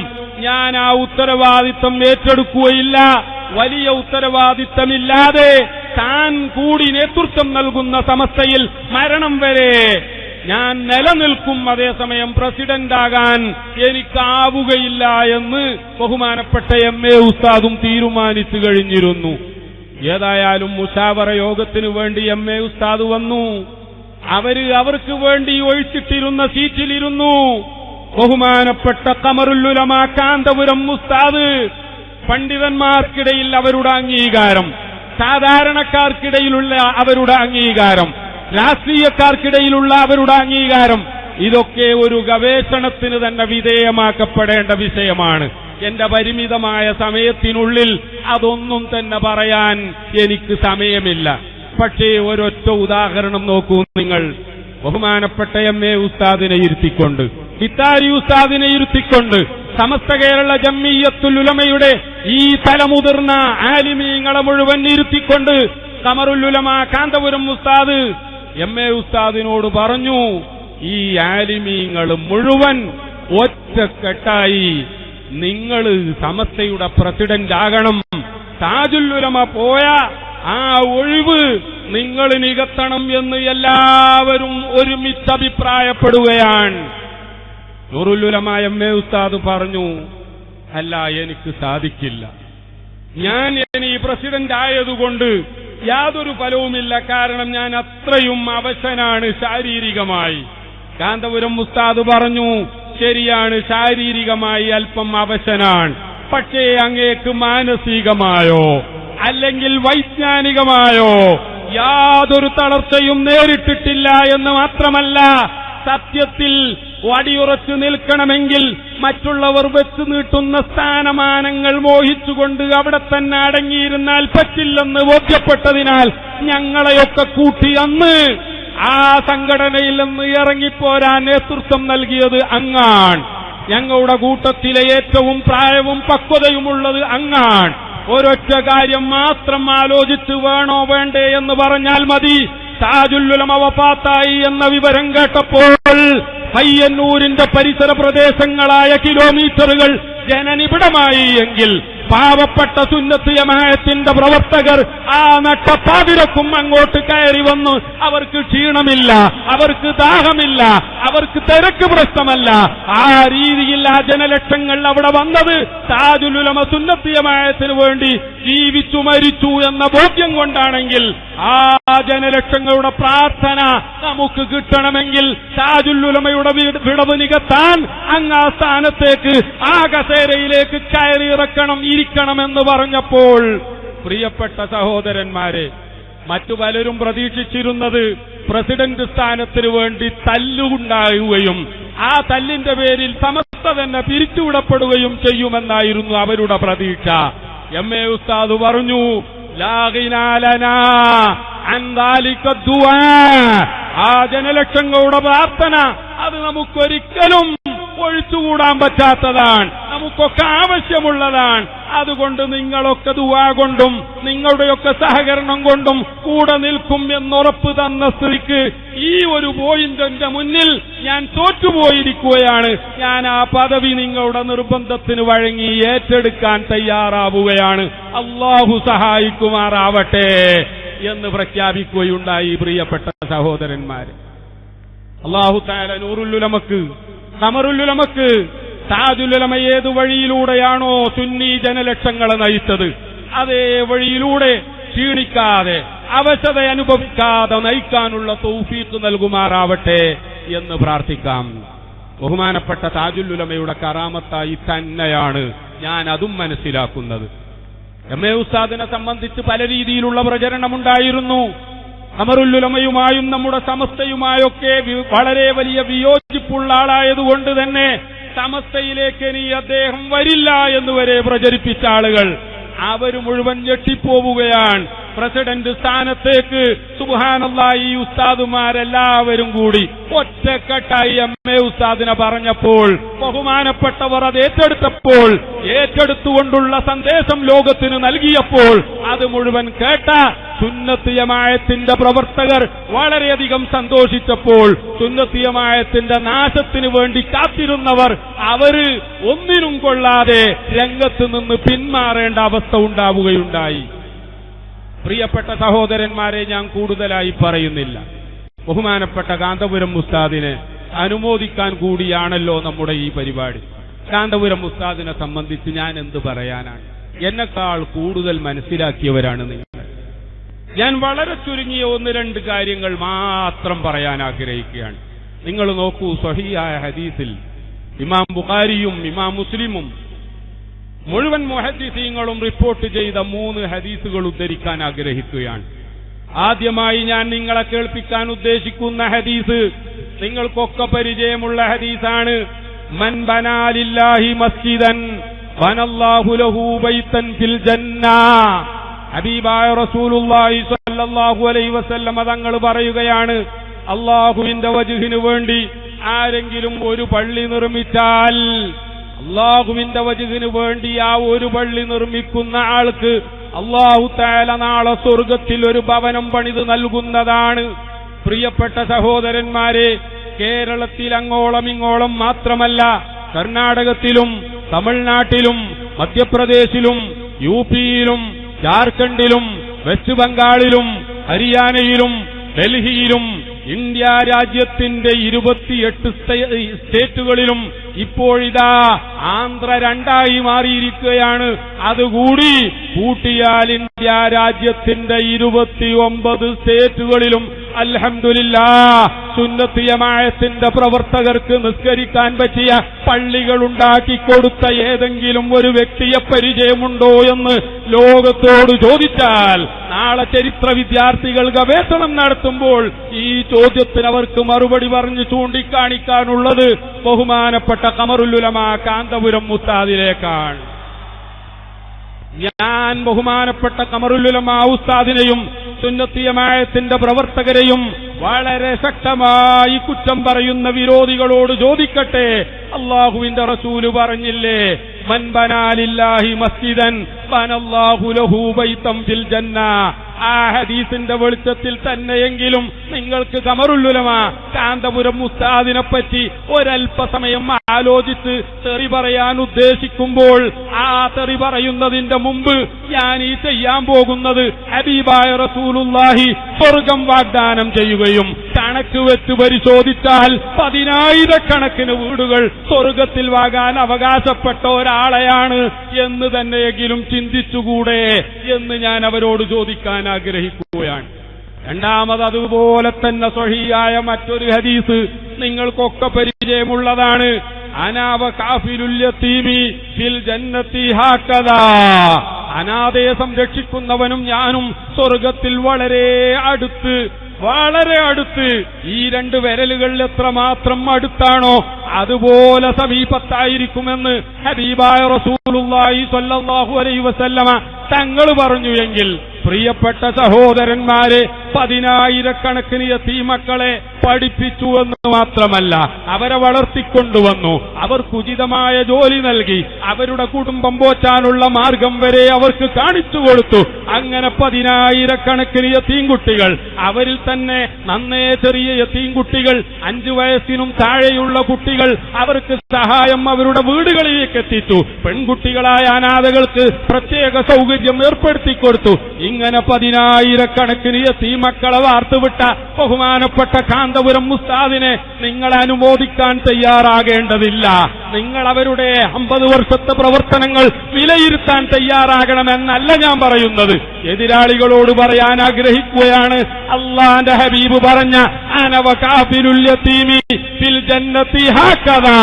ഞാൻ ആ ഉത്തരവാദിത്തം ഏറ്റെടുക്കുകയില്ല. വലിയ ഉത്തരവാദിത്തമില്ലാതെ താൻ കൂടി നേതൃത്വം നൽകുന്ന സമസ്തയിൽ മരണം വരെ ഞാൻ നിലനിൽക്കും, അതേസമയം പ്രസിഡന്റാകാൻ എനിക്കാവുകയില്ല എന്ന് ബഹുമാനപ്പെട്ട MA ഉസ്താദും തീരുമാനിച്ചു കഴിഞ്ഞിരുന്നു. ഏതായാലും മുശാവറ യോഗത്തിനു വേണ്ടി MA ഉസ്താദ് വന്നു. അവർക്ക് വേണ്ടി ഒഴിച്ചിട്ടിരുന്ന സീറ്റിലിരുന്നു. ബഹുമാനപ്പെട്ട ഖമറുൽ ഉലമ കാന്തപുരം ഉസ്താദ്. പണ്ഡിതന്മാർക്കിടയിൽ അവരുടെ അംഗീകാരം, സാധാരണക്കാർക്കിടയിലുള്ള അവരുടെ അംഗീകാരം, രാഷ്ട്രീയക്കാർക്കിടയിലുള്ള അവരുടെ അംഗീകാരം, ഇതൊക്കെ ഒരു ഗവേഷണത്തിന് തന്നെ വിധേയമാക്കപ്പെടേണ്ട വിഷയമാണ്. എന്റെ പരിമിതമായ സമയത്തിനുള്ളിൽ അതൊന്നും തന്നെ പറയാൻ എനിക്ക് സമയമില്ല. പക്ഷേ ഒരൊറ്റ ഉദാഹരണം നോക്കൂ നിങ്ങൾ. ബഹുമാനപ്പെട്ട MA ഉസ്താദിനെ ഇരുത്തിക്കൊണ്ട്, ഹിത്താരി ഉസ്താദിനെ ഇരുത്തിക്കൊണ്ട് സമസ്ത കേരള ജംഇയ്യത്തുൽ ഉലമയുടെ ഈ തലമുതിർന്ന ആലിമീങ്ങളെ മുഴുവൻ ഇരുത്തിക്കൊണ്ട് ഖമറുൽ ഉലമ കാന്തപുരം ഉസ്താദ് MA ഉസ്താദിനോട് പറഞ്ഞു, ഈ ആലിമീങ്ങൾ മുഴുവൻ ഒറ്റക്കെട്ടായി നിങ്ങൾ സമസ്തയുടെ പ്രസിഡന്റ് ആകണം, താജുൽ ഉലമ പോയ ആ ഒഴിവ് നിങ്ങൾ നികത്തണം എന്ന് എല്ലാവരും ഒരുമിച്ച് അഭിപ്രായപ്പെടുകയാണ്. നൂറുൽ ഉലമ MA ഉസ്താദ് പറഞ്ഞു, അല്ല എനിക്ക് സാധിക്കില്ല, ഞാൻ ഇനി പ്രസിഡന്റ് ആയതുകൊണ്ട് യാതൊരു ഫലവുമില്ല, കാരണം ഞാൻ അത്രയും അവശനാണ് ശാരീരികമായി. കാന്തപുരം ഉസ്താദ് പറഞ്ഞു, ശരിയാണ്, ശാരീരികമായി അല്പം അവശനാണ്, പക്ഷേ അങ്ങേക്ക് മാനസികമായോ അല്ലെങ്കിൽ വൈജ്ഞാനികമായോ യാതൊരു തളർച്ചയും നേരിട്ടിട്ടില്ല എന്ന് മാത്രമല്ല, സത്യത്തിൽ വടിയുറച്ചു നിൽക്കണമെങ്കിൽ മറ്റുള്ളവർ വെച്ചു നീട്ടുന്ന സ്ഥാനമാനങ്ങൾ മോഹിച്ചുകൊണ്ട് അവിടെ തന്നെ അടങ്ങിയിരുന്നാൽ പറ്റില്ലെന്ന് ബോധ്യപ്പെട്ടതിനാൽ ഞങ്ങളെയൊക്കെ കൂട്ടി അന്ന് ആ സംഘടനയിൽ നിന്ന് ഇറങ്ങിപ്പോരാൻ നേതൃത്വം നൽകിയത് അങ്ങാണ്. ഞങ്ങളുടെ കൂട്ടത്തിലെ ഏറ്റവും പ്രായവും പക്വതയുമുള്ളത് അങ്ങാണ്. ഒരൊറ്റ കാര്യം മാത്രം ആലോചിച്ച് വേണോ വേണ്ടേ എന്ന് പറഞ്ഞാൽ മതി. താജുൽ ഉലമ വഫാത്തായി എന്ന വിവരം കേട്ടപ്പോൾ പയ്യന്നൂരിന്റെ പരിസര പ്രദേശങ്ങളായ കിലോമീറ്ററുകൾ ജനനിബിഡമായി എങ്കിൽ പാവപ്പെട്ട സുന്നത്ത് ജമാഅത്തിന്റെ പ്രവർത്തകർ ആ നട്ടപ്പാതിരക്കും അങ്ങോട്ട് കയറി വന്നു. അവർക്ക് ക്ഷീണമില്ല, അവർക്ക് ദാഹമില്ല, അവർക്ക് തിരക്ക് പ്രശ്നമല്ല. ആ രീതിയിൽ ആ ജനലക്ഷങ്ങൾ അവിടെ വന്നത് താജുൽ ഉലമ സുന്നത്ത് ജമാഅത്തിന് വേണ്ടി ജീവിച്ചു മരിച്ചു എന്ന ബോധ്യം കൊണ്ടാണെങ്കിൽ ആ ജനലക്ഷങ്ങളുടെ പ്രാർത്ഥന നമുക്ക് കിട്ടണമെങ്കിൽ താജുൽ ഉലമയുടെ വിടവ് നികത്താൻ അങ്ങ് ആ സ്ഥാനത്തേക്ക് ആ കസേരയിലേക്ക് കയറിയിറക്കണം, ഇരിക്കണമെന്ന് പറഞ്ഞപ്പോൾ പ്രിയപ്പെട്ട സഹോദരന്മാരെ, മറ്റു പലരും പ്രതീക്ഷിച്ചിരുന്നത് പ്രസിഡന്റ് സ്ഥാനത്തിന് വേണ്ടി തല്ലുണ്ടാകുകയും ആ തല്ലിന്റെ പേരിൽ സമസ്ത തന്നെ പിരിച്ചുവിടപ്പെടുകയും ചെയ്യുമെന്നായിരുന്നു അവരുടെ പ്രതീക്ഷ. എം.എ. ഉസ്താദ് പറഞ്ഞു, ലാ ഗിനാ ലനാ അൻ ദാലിക ദുആ. ആ ജനലക്ഷങ്ങളുടെ പ്രാർത്ഥന അത് നമുക്കൊരിക്കലും ഒഴിച്ചുകൂടാൻ പറ്റാത്തതാണ്, നമുക്കൊക്കെ ആവശ്യമുള്ളതാണ്. അതുകൊണ്ട് നിങ്ങളൊക്കെ ദുആ കൊണ്ടും നിങ്ങളുടെയൊക്കെ സഹകരണം കൊണ്ടും കൂടെ നിൽക്കും എന്നുറപ്പ് തന്ന സ്ഥിതിക്ക് ഈ ഒരു പോയിന്റിന്റെ മുന്നിൽ ഞാൻ തോറ്റുപോയിരിക്കുകയാണ്. ഞാൻ ആ പദവി നിങ്ങളുടെ നിർബന്ധത്തിന് വഴങ്ങി ഏറ്റെടുക്കാൻ തയ്യാറാവുകയാണ്, അല്ലാഹു സഹായിക്കുമാറാവട്ടെ എന്ന് പ്രഖ്യാപിക്കുകയുണ്ടായി. പ്രിയപ്പെട്ട സഹോദരന്മാരെ, അല്ലാഹു തആല നൂറുൽ ഉലമക്ക്, ഖമറുൽ ഉലമക്ക്, താജുൽ ഉലമ ഏതു വഴിയിലൂടെയാണോ സുന്നി ജനലക്ഷങ്ങളെ നയിച്ചത് അതേ വഴിയിലൂടെ ക്ഷീണിക്കാതെ അവശത അനുഭവിക്കാതെ നയിക്കാനുള്ള തൗഫീഖ് നൽകുമാറാവട്ടെ എന്ന് പ്രാർത്ഥിക്കാം. ബഹുമാനപ്പെട്ട താജുൽ ഉലമയുടെ കറാമത്തായി തന്നെയാണ് ഞാൻ അതും മനസ്സിലാക്കുന്നത്. എം.എ. ഉസ്താദിനെ സംബന്ധിച്ച് പല രീതിയിലുള്ള പ്രചരണമുണ്ടായിരുന്നു. ഖമറുൽ ഉലമയുമായും നമ്മുടെ സമസ്തയുമായൊക്കെ വളരെ വലിയ വിയോജിപ്പുള്ള ആളായതുകൊണ്ട് തന്നെ സമസ്തയിലേക്ക് ഇനി അദ്ദേഹം വരില്ല എന്നുവരെ പ്രചരിപ്പിച്ച ആളുകൾ അവർ മുഴുവൻ ഞെട്ടിപ്പോവുകയാണ്. പ്രസിഡന്റ് സ്ഥാനത്തേക്ക് സുബ്ഹാനല്ലാഹ് ഈ ഉസ്താദുമാരെല്ലാവരും കൂടി ഒറ്റക്കെട്ടായി എം.എ. ഉസ്താദിനെ പറഞ്ഞപ്പോൾ ബഹുമാനപ്പെട്ടവർ അത് ഏറ്റെടുത്തപ്പോൾ, ഏറ്റെടുത്തുകൊണ്ടുള്ള സന്ദേശം ലോകത്തിന് നൽകിയപ്പോൾ അത് മുഴുവൻ കേട്ട സുന്നത്ത് ജമാഅത്തിന്റെ പ്രവർത്തകർ വളരെയധികം സന്തോഷിച്ചപ്പോൾ സുന്നത്ത് ജമാഅത്തിന്റെ നാശത്തിന് വേണ്ടി കാത്തിരുന്നവർ അവര് ഒന്നിനും കൊള്ളാതെ രംഗത്ത് നിന്ന് പിന്മാറേണ്ട അവസ്ഥ ഉണ്ടാവുകയുണ്ടായി. പ്രിയപ്പെട്ട സഹോദരന്മാരെ, ഞാൻ കൂടുതലായി പറയുന്നില്ല. ബഹുമാനപ്പെട്ട കാന്തപുരം ഉസ്താദിനെ അനുമോദിക്കാൻ കൂടിയാണല്ലോ നമ്മുടെ ഈ പരിപാടി. കാന്തപുരം ഉസ്താദിനെ സംബന്ധിച്ച് ഞാൻ എന്ത് പറയാനാണ്? എന്നെക്കാൾ കൂടുതൽ മനസ്സിലാക്കിയവരാണ് നിങ്ങൾ. ഞാൻ വളരെ ചുരുങ്ങിയ ഒന്ന് രണ്ട് കാര്യങ്ങൾ മാത്രം പറയാൻ ആഗ്രഹിക്കുകയാണ്. നിങ്ങൾ നോക്കൂ, സ്വഹീഹായ ഹദീസിൽ ഇമാം ബുഖാരിയും ഇമാം മുസ്ലിമും മുഴുവൻ മുഹദ്ദിസീങ്ങളും റിപ്പോർട്ട് ചെയ്ത 3 ഹദീസുകൾ ഉദ്ധരിക്കാൻ ആഗ്രഹിക്കുകയാണ്. ആദ്യമായി ഞാൻ നിങ്ങളെ കേൾപ്പിക്കാൻ ഉദ്ദേശിക്കുന്ന ഹദീസ് നിങ്ങൾക്കൊക്കെ പരിചയമുള്ള ഹദീസാണ്. മൻ ബനാ ലില്ലാഹി മസ്ജിദൻ ബനല്ലാഹു ലഹു ബൈതൻ ഫിൽ ജന്ന. ഹബീബായ റസൂലുള്ളാഹി സ്വല്ലല്ലാഹു അലൈഹി വസല്ലം തങ്ങൾ പറയുകയാണ്, അല്ലാഹുവിന്റെ വജ്ഹിനു വേണ്ടി ആരെങ്കിലും ഒരു പള്ളി നിർമ്മിച്ചാൽ, അല്ലാഹുവിന്റെ വജ്ഹിനു വേണ്ടി ആ ഒരു പള്ളി നിർമ്മിക്കുന്ന ആൾക്ക് അല്ലാഹു തആല നാളെ സ്വർഗ്ഗത്തിൽ ഒരു ഭവനം പണിത് നൽകുന്നതാണ്. പ്രിയപ്പെട്ട സഹോദരന്മാരെ, കേരളത്തിൽ അങ്ങോളം ഇങ്ങോളം മാത്രമല്ല, കർണാടകത്തിലും തമിഴ്നാട്ടിലും മധ്യപ്രദേശിലും യുപിയിലും ജാർഖണ്ഡിലും വെസ്റ്റ് ബംഗാളിലും ഹരിയാനയിലും ഡൽഹിയിലും ഇന്ത്യ രാജ്യത്തിന്റെ 28 സ്റ്റേറ്റുകളിലും ഇപ്പോഴിതാ ആന്ധ്ര 2ആയി മാറിയിരിക്കുകയാണ്. അതുകൂടി കൂട്ടിയാൽ ഇന്ത്യ രാജ്യത്തിന്റെ 29 സ്റ്റേറ്റുകളിലും അൽഹംദുലില്ലാഹ് സുന്നത്ത് ജമാഅത്തിന്റെ പ്രവർത്തകർക്ക് നിസ്കരിക്കാൻ പറ്റിയ പള്ളികൾ ഉണ്ടാക്കിക്കൊടുത്ത ഏതെങ്കിലും ഒരു വ്യക്തിയെ പരിചയമുണ്ടോ എന്ന് ലോകത്തോട് ചോദിച്ചാൽ നാളെ ചരിത്ര വിദ്യാർത്ഥികൾ ഗവേഷണം നടത്തുമ്പോൾ ഈ ചോദ്യത്തിന് അവർക്ക് മറുപടി പറഞ്ഞ് ചൂണ്ടിക്കാണിക്കാനുള്ളത് ബഹുമാനപ്പെട്ട ഖമറുൽ ഉലമ കാന്തപുരം ഉസ്താദിലേക്കാണ്. ഞാൻ ബഹുമാനപ്പെട്ട ഖമറുൽ ഉലമ ഉസ്താദിനെയും സുന്നത്ത് ജമാഅത്തിന്റെ പ്രവർത്തകരെയും വളരെ ശക്തമായി കുറ്റം പറയുന്ന വിരോധികളോട് ചോദിക്കട്ടെ, അല്ലാഹുവിന്റെ റസൂല് പറഞ്ഞില്ലേ, മൻ ബനാ ലില്ലാഹി മസ്ജിദൻ ബനല്ലാഹു ലഹു ബൈതൻ ഫിൽ ജന്ന. ആ ഹദീസിന്റെ വെളിച്ചത്തിൽ തന്നെയെങ്കിലും നിങ്ങൾക്ക് ഖമറുൽ ഉലമ കാന്തപുരം ഉസ്താദിനെ പറ്റി ഒരല്പസമയം ആലോചിച്ച് തെറി പറയാൻ ഉദ്ദേശിക്കുമ്പോൾ ആ തെറി പറയുന്നതിന്റെ മുമ്പ് ഞാൻ ഈ ചെയ്യാൻ പോകുന്നത് ഹബീബായ റസൂലുള്ളാഹി സ്വർഗം വാഗ്ദാനം ചെയ്യുകയും കണക്ക് വെച്ച് പരിശോധിച്ചാൽ 10,000 വീടുകൾ സ്വർഗത്തിൽ വാങ്ങാൻ അവകാശപ്പെട്ട ഒരാളെയാണ് എന്ന് തന്നെയെങ്കിലും ചിന്തിച്ചുകൂടെ എന്ന് ഞാൻ അവരോട് ചോദിക്കാൻ ആഗ്രഹിക്കുകയാണ്. രണ്ടാമത് അതുപോലെ തന്നെ സ്വഹീഹായ മറ്റൊരു ഹദീസ് നിങ്ങൾക്കൊക്കെ പരിചയമുള്ളതാണ്. അനാവ കാഫിലുൽ യതീമി ഫിൽ ജന്നത്തി ഹാകദാ. അനാഥയെ സംരക്ഷിക്കുന്നവനും ഞാനും സ്വർഗത്തിൽ വളരെ അടുത്ത് ഈ 2 വിരലുകൾ എത്രമാത്രം അടുത്താണോ അതുപോലെ സമീപത്തായിരിക്കുമെന്ന് ഹബീബായ റസൂലുള്ളാഹി സ്വല്ലല്ലാഹു അലൈഹി വസല്ലമ തങ്ങൾ പറഞ്ഞു എങ്കിൽ പ്രിയപ്പെട്ട സഹോദരന്മാരെ 10,000 യതീമക്കളെ പഠിപ്പിച്ചു എന്ന് മാത്രമല്ല അവരെ വളർത്തിക്കൊണ്ടുവന്നു. അവർക്ക് ഉചിതമായ ജോലി നൽകി അവരുടെ കുടുംബം പോറ്റാനുള്ള മാർഗം വരെ അവർക്ക് കാണിച്ചു കൊടുത്തു. അങ്ങനെ 10,000 യതീംകുട്ടികൾ, അവരിൽ തന്നെ നന്നേ ചെറിയ യതീംകുട്ടികൾ, 5 വയസ്സിനും താഴെയുള്ള കുട്ടികൾ, അവർക്ക് സഹായം അവരുടെ വീടുകളിലേക്ക് എത്തിച്ചു. പെൺകുട്ടികളായ അനാഥകൾക്ക് പ്രത്യേക സൗകര്യം ഏർപ്പെടുത്തിക്കൊടുത്തു. ഇങ്ങനെ 10,000 യതീമക്കളെ വാർത്തുവിട്ട ബഹുമാനപ്പെട്ട കാന്തപുരം ഉസ്താദിനെ നിങ്ങൾ അനുമോദിക്കാൻ തയ്യാറാകേണ്ടതില്ല. നിങ്ങൾ അവരുടെ 50 വർഷത്തെ പ്രവർത്തനങ്ങൾ വിലയിരുത്താൻ തയ്യാറാകണമെന്നല്ല ഞാൻ പറയുന്നത്. എതിരാളികളോട് പറയാൻ ആഗ്രഹിക്കുകയാണ്. അല്ലാഹുവിന്റെ ഹബീബ് പറഞ്ഞ അനവ കാഫിലുൽ യതീമി ഫിൽ ജന്നത്തി ഹാകദാ.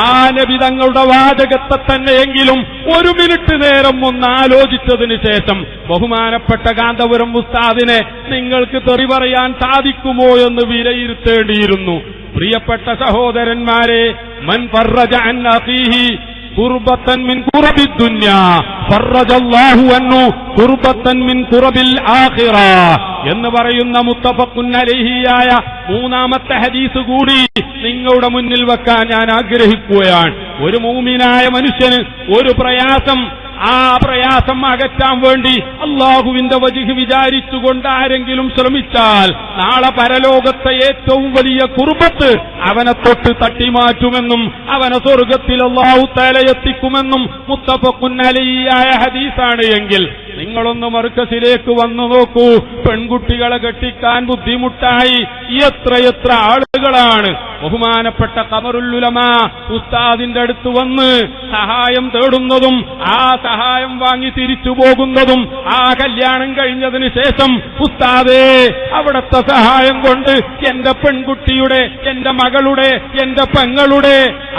ആ നബി തങ്ങളുടെ വാചകത്തെ തന്നെയെങ്കിലും 1 മിനിറ്റ് നേരം ഒന്ന് ആലോചിച്ചതിന് ശേഷം ബഹുമാനപ്പെട്ട കാന്തപുരം ഉസ്താദിനെ നിങ്ങൾക്ക് തെറി പറയാൻ സാധിക്കുമോ എന്ന് വിലയിരുത്തേണ്ടിയിരുന്നു. പ്രിയപ്പെട്ട സഹോദരന്മാരെ, മൻ ഫറജ അൻ അഖീഹി കുർബത്തൻ മിൻ കുറബിദ് ദുനിയാ ഫറജല്ലാഹു അൻഹു കുർബത്തൻ മിൻ കുറബിൽ ആഖിറ എന്ന് പറയുന്ന മുത്തഫഖുൻ അലൈഹിയായ 3ാമത്തെ ഹദീസ് കൂടി നിങ്ങളുടെ മുന്നിൽ വെക്കാൻ ഞാൻ ആഗ്രഹിക്കുകയാണ്. ഒരു മുഅ്മിനായ മനുഷ്യന് ഒരു പ്രയാസം, ആ പ്രയാസം അകറ്റാൻ വേണ്ടി അല്ലാഹുവിന്റെ വജ്ഹ് വിചാരിച്ചുകൊണ്ട് ആരെങ്കിലും ശ്രമിച്ചാൽ നാളെ പരലോകത്തെ ഏറ്റവും വലിയ കുർബത്ത് അവനെ തൊട്ട് തട്ടിമാറ്റുമെന്നും അവനെ സ്വർഗത്തിൽ അല്ലാഹു തആല എത്തിക്കുമെന്നും മുത്തഫഖുൻ അലൈഹിയായ ഹദീസാണ് എങ്കിൽ നിങ്ങളൊന്ന് മർക്കസിലേക്ക് വന്നു നോക്കൂ. പെൺകുട്ടികളെ കെട്ടിക്കാൻ ബുദ്ധിമുട്ടായി എത്രയെത്ര ആളുകളാണ് ബഹുമാനപ്പെട്ട ഖമറുൽ ഉലമ ഉസ്താദിന്റെ അടുത്ത് വന്ന് സഹായം തേടുന്നതും ആ സഹായം വാങ്ങി തിരിച്ചു പോകുന്നതും. ആ കല്യാണം കഴിഞ്ഞതിന് ശേഷം ഉസ്താദേ അവിടുത്തെ സഹായം കൊണ്ട് എന്റെ പെൺകുട്ടിയുടെ, എന്റെ മകളുടെ, എന്റെ പെങ്ങളുടെ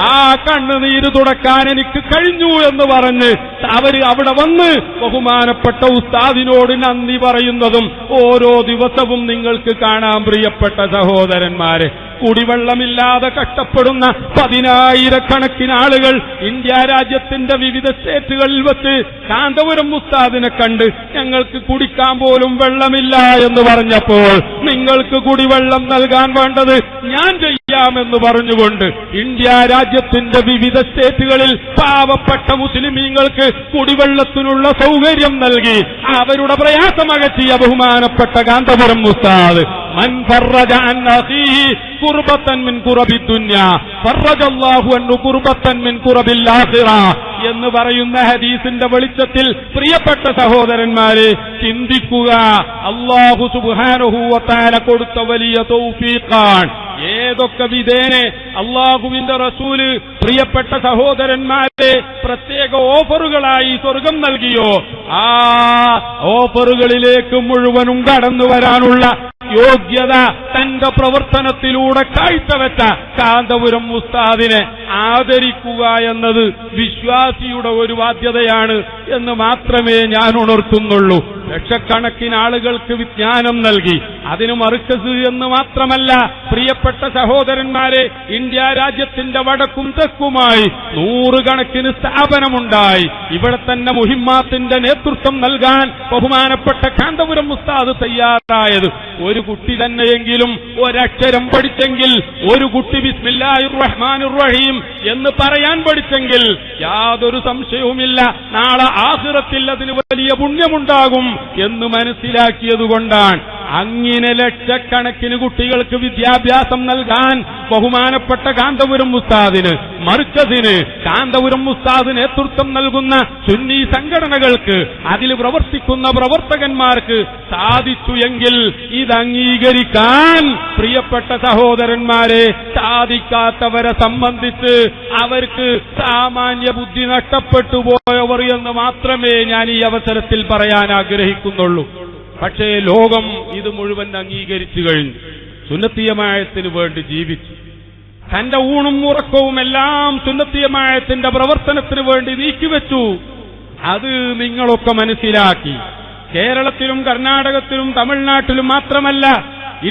ആ കണ്ണുനീര് തുടക്കാൻ എനിക്ക് കഴിഞ്ഞു എന്ന് പറഞ്ഞ് അവര് അവിടെ വന്ന് ബഹുമാനപ്പെട്ട ഉസ്താദിനോട് നന്ദി പറയുന്നതും ഓരോ ദിവസവും നിങ്ങൾക്ക് കാണാം. പ്രിയപ്പെട്ട സഹോദരന്മാരെ, കുടിവെള്ളമില്ലാതെ കഷ്ടപ്പെടുന്ന 10,000 ആളുകൾ ഇന്ത്യ രാജ്യത്തിന്റെ വിവിധ സ്റ്റേറ്റുകളിൽ വെച്ച് കാന്തപുരം ഉസ്താദിനെ കണ്ട് ഞങ്ങൾക്ക് കുടിക്കാൻ പോലും വെള്ളമില്ല എന്ന് പറഞ്ഞപ്പോൾ നിങ്ങൾക്ക് കുടിവെള്ളം നൽകാൻ വേണ്ടത് ഞാൻ ചെയ്യാമെന്ന് പറഞ്ഞുകൊണ്ട് ഇന്ത്യ രാജ്യത്തിന്റെ വിവിധ സ്റ്റേറ്റുകളിൽ പാവപ്പെട്ട മുസ്ലിമീങ്ങൾക്ക് കുടിവെള്ളത്തിനുള്ള സൗകര്യം നൽകി അവരുടെ പ്രയാസമകറ്റിയ ബഹുമാനപ്പെട്ട കാന്തപുരം ഉസ്താദ് മൻ ഫറജ അൻ അഖീഹി കുർബത്തൻ മിൻ കുറബിദ് ദുനിയാ ഫറജല്ലാഹു അൻഹു കുർബത്തൻ മിൻ കുറബിൽ ആഖിറ എന്ന് പറയുന്ന ഹദീസിന്റെ വെളിച്ചത്തിൽ പ്രിയപ്പെട്ട സഹോദരന്മാരെ ചിന്തിക്കുക. അല്ലാഹു സുബ്ഹാനഹു വ തആല കൊടുത്ത വലിയ തൗഫീഖാണ്. ഏതൊക്കെ വിധേനെ അല്ലാഹുവിന്റെ റസൂല് പ്രിയപ്പെട്ട സഹോദരന്മാരെ പ്രത്യേക ഓഫറുകളായി സ്വർഗം നൽകിയോ ആ ഓഫറുകളിലേക്ക് മുഴുവനും കടന്നു വരാനുള്ള യോഗ്യത തന്റെ പ്രവർത്തനത്തിലൂടെ കാഴ്ചവെച്ച കാന്തപുരം ഉസ്താദിനെ ആദരിക്കുക എന്നത് വിശ്വാസിയുടെ ഒരു ബാധ്യതയാണ് എന്ന് മാത്രമേ ഞാൻ ഉണർത്തുന്നുള്ളൂ. ലക്ഷക്കണക്കിന് ആളുകൾക്ക് വിജ്ഞാനം നൽകി. അതിന് മർക്കസ് എന്ന് മാത്രമല്ല, പ്രിയപ്പെട്ട സഹോദരന്മാരെ, ഇന്ത്യ രാജ്യത്തിന്റെ വടക്കും തെക്കുമായി 100 കണക്കിന് സ്ഥാപനമുണ്ടായി. ഇവിടെ തന്നെ മുഹിമ്മാത്തിന്റെ നേതൃത്വം നൽകാൻ ബഹുമാനപ്പെട്ട കാന്തപുരം ഉസ്താദ് തയ്യാറായത്. ഒരു കുട്ടി തന്നെയെങ്കിലും ഒരക്ഷരം പഠിച്ചെങ്കിൽ, ഒരു കുട്ടി ബിസ്മില്ലാഹിർ റഹ്മാനിർ റഹീം എന്ന് പറയാൻ പഠിച്ചെങ്കിൽ യാതൊരു സംശയവുമില്ല നാളെ ആഖിറത്തിൽ അതിന് വലിയ പുണ്യമുണ്ടാകും എന്ന് മനസ്സിലാക്കിയതുകൊണ്ടാണ്. അങ്ങനെ ലക്ഷക്കണക്കിന് കുട്ടികൾക്ക് വിദ്യാഭ്യാസം നൽകാൻ ബഹുമാനപ്പെട്ട കാന്തപുരം ഉസ്താദിന്, മർക്കസിന്, കാന്തപുരം ഉസ്താദ് നേതൃത്വം നൽകുന്ന സുന്നി സംഘടനകൾക്ക്, അതിൽ പ്രവർത്തിക്കുന്ന പ്രവർത്തകന്മാർക്ക് സാധിച്ചു എങ്കിൽ ഇത് അംഗീകരിക്കാൻ പ്രിയപ്പെട്ട സഹോദരന്മാരെ, സാധിക്കാത്തവരെ സംബന്ധിച്ച് അവർക്ക് സാമാന്യ ബുദ്ധി നഷ്ടപ്പെട്ടു പോയവർ എന്ന് മാത്രമേ ഞാൻ ഈ അവസരത്തിൽ പറയാൻ ആഗ്രഹിക്കുന്നുള്ളൂ. പക്ഷേ ലോകം ഇത് മുഴുവൻ അംഗീകരിച്ചു കഴിഞ്ഞു. സുന്നത്തിയമായത്തിന് വേണ്ടി ജീവിച്ചു. തന്റെ ഊണും ഉറക്കവും എല്ലാം സുന്നത്തിയമായത്തിന്റെ പ്രവർത്തനത്തിന് വേണ്ടി നീക്കിവെച്ചു. അത് നിങ്ങളൊക്കെ മനസ്സിലാക്കി. കേരളത്തിലും കർണാടകത്തിലും തമിഴ്നാട്ടിലും മാത്രമല്ല,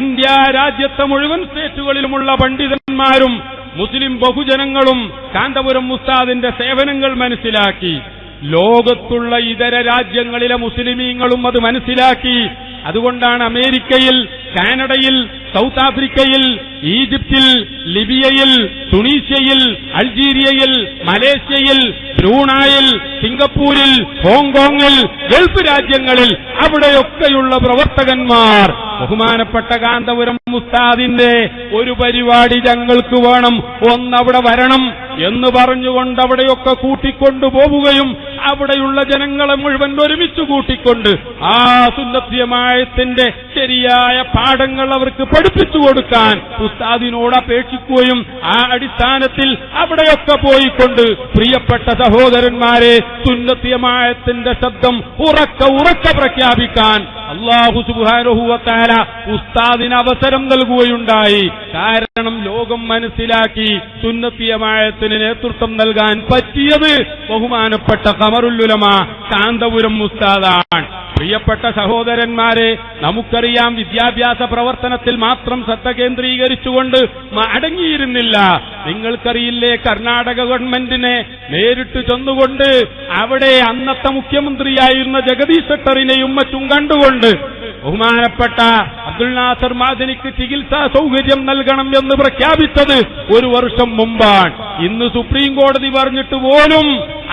ഇന്ത്യ രാജ്യത്തെ മുഴുവൻ സ്റ്റേറ്റുകളിലുമുള്ള പണ്ഡിതന്മാരും മുസ്ലിം ബഹുജനങ്ങളും കാന്തപുരം ഉസ്താദിന്റെ സേവനങ്ങൾ മനസ്സിലാക്കി. ലോകത്തുള്ള ഇതര രാജ്യങ്ങളിലെ മുസ്ലിമീങ്ങളും അത് മനസ്സിലാക്കി. അതുകൊണ്ടാണ് അമേരിക്കയിൽ, കാനഡയിൽ, സൗത്ത് ആഫ്രിക്കയിൽ, ഈജിപ്തിൽ, ലിബിയയിൽ, തുണീഷ്യയിൽ, അൾജീരിയയിൽ, മലേഷ്യയിൽ, ബ്രൂണായിൽ, സിംഗപ്പൂരിൽ, ഹോങ്കോങ്ങിൽ, ഗൾഫ് രാജ്യങ്ങളിൽ അവിടെയൊക്കെയുള്ള പ്രവർത്തകന്മാർ ബഹുമാനപ്പെട്ട കാന്തപുരം ഉസ്താദിന്റെ ഒരു പരിപാടി ഞങ്ങൾക്ക് വേണം, ഒന്നവിടെ വരണം എന്ന് പറഞ്ഞുകൊണ്ട് അവിടെയൊക്കെ കൂട്ടിക്കൊണ്ടുപോവുകയും അവിടെയുള്ള ജനങ്ങളെ മുഴുവൻ ഒരുമിച്ച് കൂട്ടിക്കൊണ്ട് ആ സുന്നത്തിയമായത്തിന്റെ ശരിയായ പാഠങ്ങൾ അവർക്ക് പഠിപ്പിച്ചു കൊടുക്കാൻ ഉസ്താദിനോട് അപേക്ഷിക്കുകയും ആ അടിസ്ഥാനത്തിൽ അവിടെയൊക്കെ പോയിക്കൊണ്ട് പ്രിയപ്പെട്ട സഹോദരന്മാരെ, സുന്നത്തിയമായത്തിന്റെ ശബ്ദം ഉറക്കെ പ്രഖ്യാപിക്കാൻ അല്ലാഹു സുബ്ഹാനഹു വ തആല ഉസ്താദിന് അവസരം നൽകുകയുണ്ടായി. കാരണം ലോകം മനസ്സിലാക്കി സുന്നത്തിയമായത്തിന് നേതൃത്വം നൽകാൻ പറ്റിയത് ബഹുമാനപ്പെട്ട ഖമറുൽ ഉലമ കാന്തപുരം ഉസ്താദാണ്. പ്രിയപ്പെട്ട സഹോദരന്മാരെ, നമുക്കറിയാം വിദ്യാഭ്യാസ പ്രവർത്തനത്തിൽ മാത്രം ശ്രദ്ധ കേന്ദ്രീകരിച്ചുകൊണ്ട് അടങ്ങിയിരുന്നില്ല. നിങ്ങൾക്കറിയില്ലേ, കർണാടക ഗവൺമെന്റിനെ നേരിട്ട് ചെന്നുകൊണ്ട് അവിടെ അന്നത്തെ മുഖ്യമന്ത്രിയായിരുന്ന ജഗദീഷ് ഷെട്ടറിനെയും മറ്റും കണ്ടുകൊണ്ട് ബഹുമാനപ്പെട്ട അബ്ദുൽ നാസർ മാദനിക്ക് ചികിത്സാ സൗകര്യം നൽകണം എന്ന് പ്രഖ്യാപിച്ചത് 1 വർഷം മുമ്പാണ്. ഇന്ന് സുപ്രീം കോടതി പറഞ്ഞിട്ട് പോലും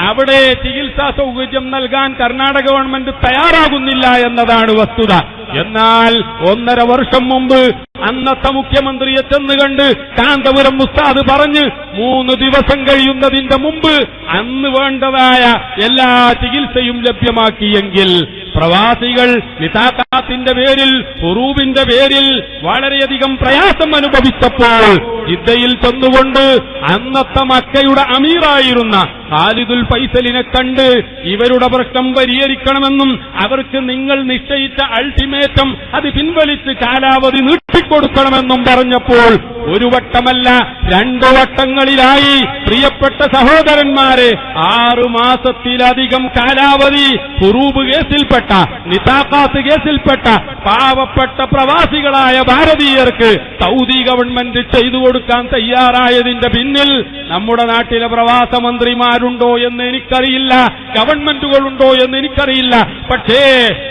അവിടെ ചികിത്സാ സൗകര്യം നൽകാൻ കർണാടക ഗവൺമെന്റ് തയ്യാറാകുന്നില്ല എന്നതാണ് വസ്തുത. എന്നാൽ 1.5 വർഷം മുമ്പ് അന്നത്തെ മുഖ്യമന്ത്രിയെ ചെന്ന് കണ്ട് കാന്തപുരം ഉസ്താദ് പറഞ്ഞ് 3 ദിവസം കഴിയുന്നതിന്റെ മുമ്പ് അന്ന് വേണ്ടതായ എല്ലാ ചികിത്സയും ലഭ്യമാക്കിയെങ്കിൽ പ്രവാസികൾ നിതാഖാത്തിന്റെ പേരിൽ, ഹുറൂബിന്റെ പേരിൽ വളരെയധികം പ്രയാസം അനുഭവിച്ചപ്പോൾ ജിദ്ദയിൽ ചെന്നുകൊണ്ട് അന്നത്തെ മക്കയുടെ അമീറായിരുന്ന ഖാലിദുൽ ഫൈസലിനെ കണ്ട് ഇവരുടെ പ്രശ്നം പരിഹരിക്കണമെന്നും അവർക്ക് നിങ്ങൾ നിശ്ചയിച്ച അൾട്ടിമേറ്റം അത് പിൻവലിച്ച് കാലാവധി നീട്ടിക്കൊടുക്കണമെന്നും പറഞ്ഞപ്പോൾ 1 വട്ടമല്ല 2 വട്ടങ്ങളിലായി പ്രിയപ്പെട്ട സഹോദരന്മാരെ 6 മാസത്തിലധികം കാലാവധി ഹുറൂബ് കേസിൽപ്പെട്ട, നിതാഖാത്ത് കേസിൽപ്പെട്ട പാവപ്പെട്ട പ്രവാസികളായ ഭാരതീയർക്ക് സൗദി ഗവൺമെന്റ് ചെയ്തു കൊടുക്കാൻ തയ്യാറായതിന്റെ പിന്നിൽ നമ്മുടെ നാട്ടിലെ പ്രവാസ മന്ത്രിമാരുണ്ടോ എന്ന് എനിക്കറിയില്ല, ഗവൺമെന്റുകളുണ്ടോ എന്ന് എനിക്കറിയില്ല. പക്ഷേ